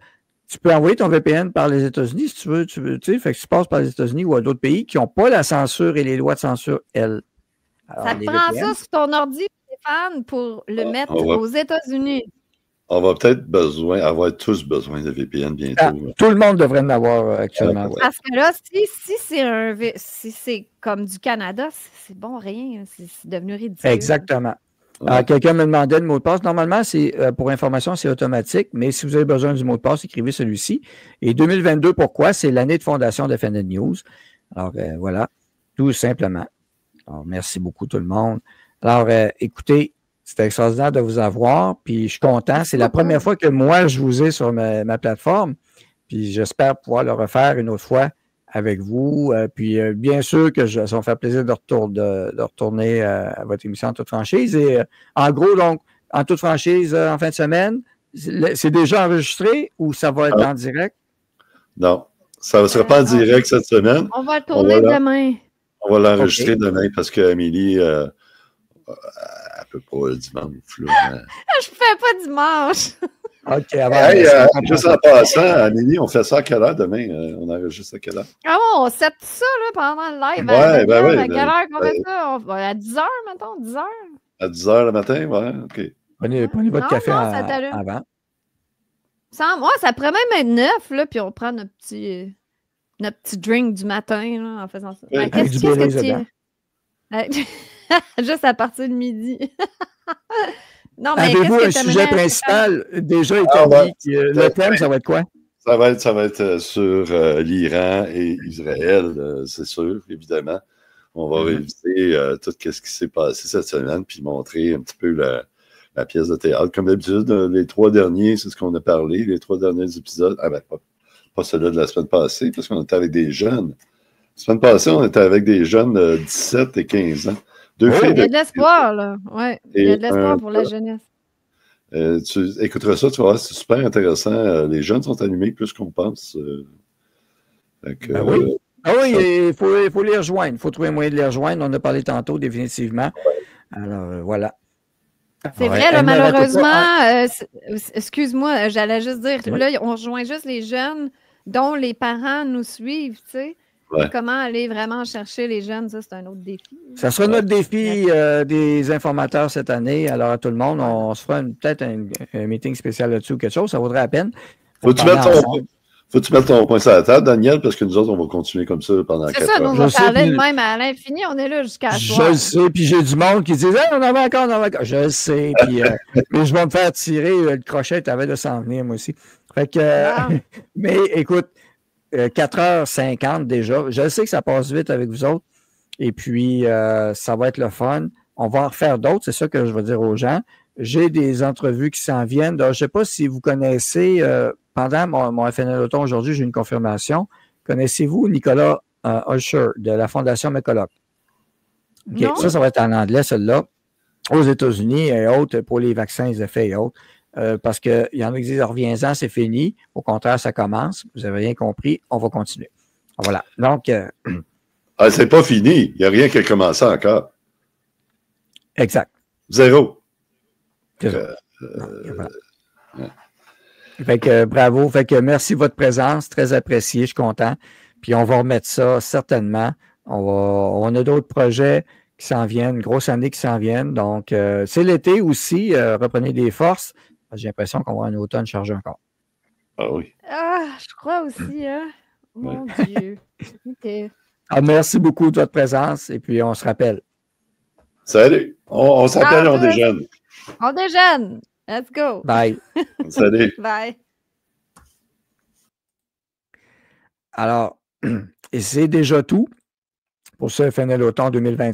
tu peux envoyer ton VPN par les États-Unis si tu veux, tu sais, fait que tu passes par les États-Unis ou à d'autres pays qui n'ont pas la censure et les lois de censure, elles. Alors, ça te prend ça sur ton ordi, Stéphane, pour le mettre aux États-Unis. On va peut-être avoir tous besoin de VPN bientôt. Tout le monde devrait en avoir actuellement. Parce que là, si c'est comme du Canada, c'est bon, rien. C'est devenu ridicule. Exactement. Alors, quelqu'un me demandait le mot de passe. Normalement, pour information, c'est automatique, mais si vous avez besoin du mot de passe, écrivez celui-ci. Et 2022, pourquoi? C'est l'année de fondation de FNL News. Alors, voilà, tout simplement. Alors, merci beaucoup tout le monde. Alors, écoutez, c'était extraordinaire de vous avoir, puis je suis content. C'est la première fois que moi, je vous ai sur ma plateforme, puis j'espère pouvoir le refaire une autre fois avec vous. Puis bien sûr que ça me fait plaisir de retourner à votre émission en toute franchise. Et en gros, donc, en toute franchise, en fin de semaine, c'est déjà enregistré ou ça va être en direct? Non, ça ne sera pas en direct cette semaine. On va le tourner demain. On va l'enregistrer demain parce qu'Amélie ne peut pas le dimanche. Là, je ne fais pas dimanche. OK, juste en passant, Amélie, on fait ça à quelle heure demain? On enregistre à quelle heure? Ah bon, on set ça là, pendant le live. À quelle heure qu'on fait ça? À 10h, mettons, 10h. À 10h le matin, ouais, OK. Prenez votre café avant. Ça pourrait même être 9, là, puis on prend notre petit drink du matin là, en faisant ça. Oui. Qu'est-ce que tu juste à partir de midi. Non, mais avez-vous un sujet principal déjà établi? Le thème, ça va être quoi? Ça va être sur l'Iran et Israël, c'est sûr, évidemment. On va réviser tout ce qui s'est passé cette semaine, puis montrer un petit peu la pièce de théâtre. Comme d'habitude, les 3 derniers, c'est ce qu'on a parlé, les 3 derniers épisodes. Ah ben, pas celle-là de la semaine passée, parce qu'on était avec des jeunes. La semaine passée, on était avec des jeunes de 17 et 15 ans. Deux filles Il y a de l'espoir, là. Oui, il y a de l'espoir pour la jeunesse. Tu écouteras ça, tu vas voir, c'est super intéressant. Les jeunes sont animés plus qu'on pense. Oui. Ah oui, il faut les rejoindre. Il faut trouver un moyen de les rejoindre. On en a parlé tantôt, définitivement. Alors, voilà. C'est vrai, là, malheureusement, excuse-moi, j'allais juste dire, là, on rejoint juste les jeunes dont les parents nous suivent, tu sais. Ouais. Comment aller vraiment chercher les jeunes, ça, c'est un autre défi. Ça sera notre défi des informateurs cette année. Alors, à tout le monde, on se fera peut-être un meeting spécial là-dessus ou quelque chose. Ça vaudrait la peine. Faut-tu mettre ton point sur la table, Daniel, parce que nous autres, on va continuer comme ça pendant 4 heures. C'est ça, nous, on va parler de même à l'infini. On est là jusqu'à soir. Je le sais, puis j'ai du monde qui dit hey, on en va encore, on en va encore. Je le sais, puis mais je vais me faire tirer. Le crochet t'avais de s'en venir, moi aussi. Fait que, mais écoute, 4h50 déjà. Je sais que ça passe vite avec vous autres. Et puis, ça va être le fun. On va en refaire d'autres, c'est ça que je vais dire aux gens. J'ai des entrevues qui s'en viennent. Donc, je ne sais pas si vous connaissez, pendant mon FNL Auton aujourd'hui, j'ai une confirmation. Connaissez-vous Nicolas Usher de la Fondation McCulloch? Okay. Ça va être en anglais, celle-là, aux États-Unis et autres, pour les vaccins, les effets et autres. Parce qu'il y en a qui disent, reviens-en, c'est fini. Au contraire, ça commence. Vous n'avez rien compris. On va continuer. Voilà. Donc... c'est pas fini. Il n'y a rien qui a commencé encore. Exact. Zéro. Voilà. Fait que bravo. Fait que merci de votre présence. Très apprécié. Je suis content. Puis on va remettre ça certainement. On a d'autres projets qui s'en viennent, une grosse année qui s'en viennent. Donc, c'est l'été aussi. Reprenez des forces. J'ai l'impression qu'on va avoir un automne chargé encore. Ah oui. Ah, je crois aussi, hein. Mon Dieu. Okay. Merci beaucoup de votre présence et puis on se rappelle. Salut. On s'appelle, on déjeune. On déjeune. Let's go. Bye. Salut. Bye. Alors, et c'est déjà tout pour ce FNL Automne 2025.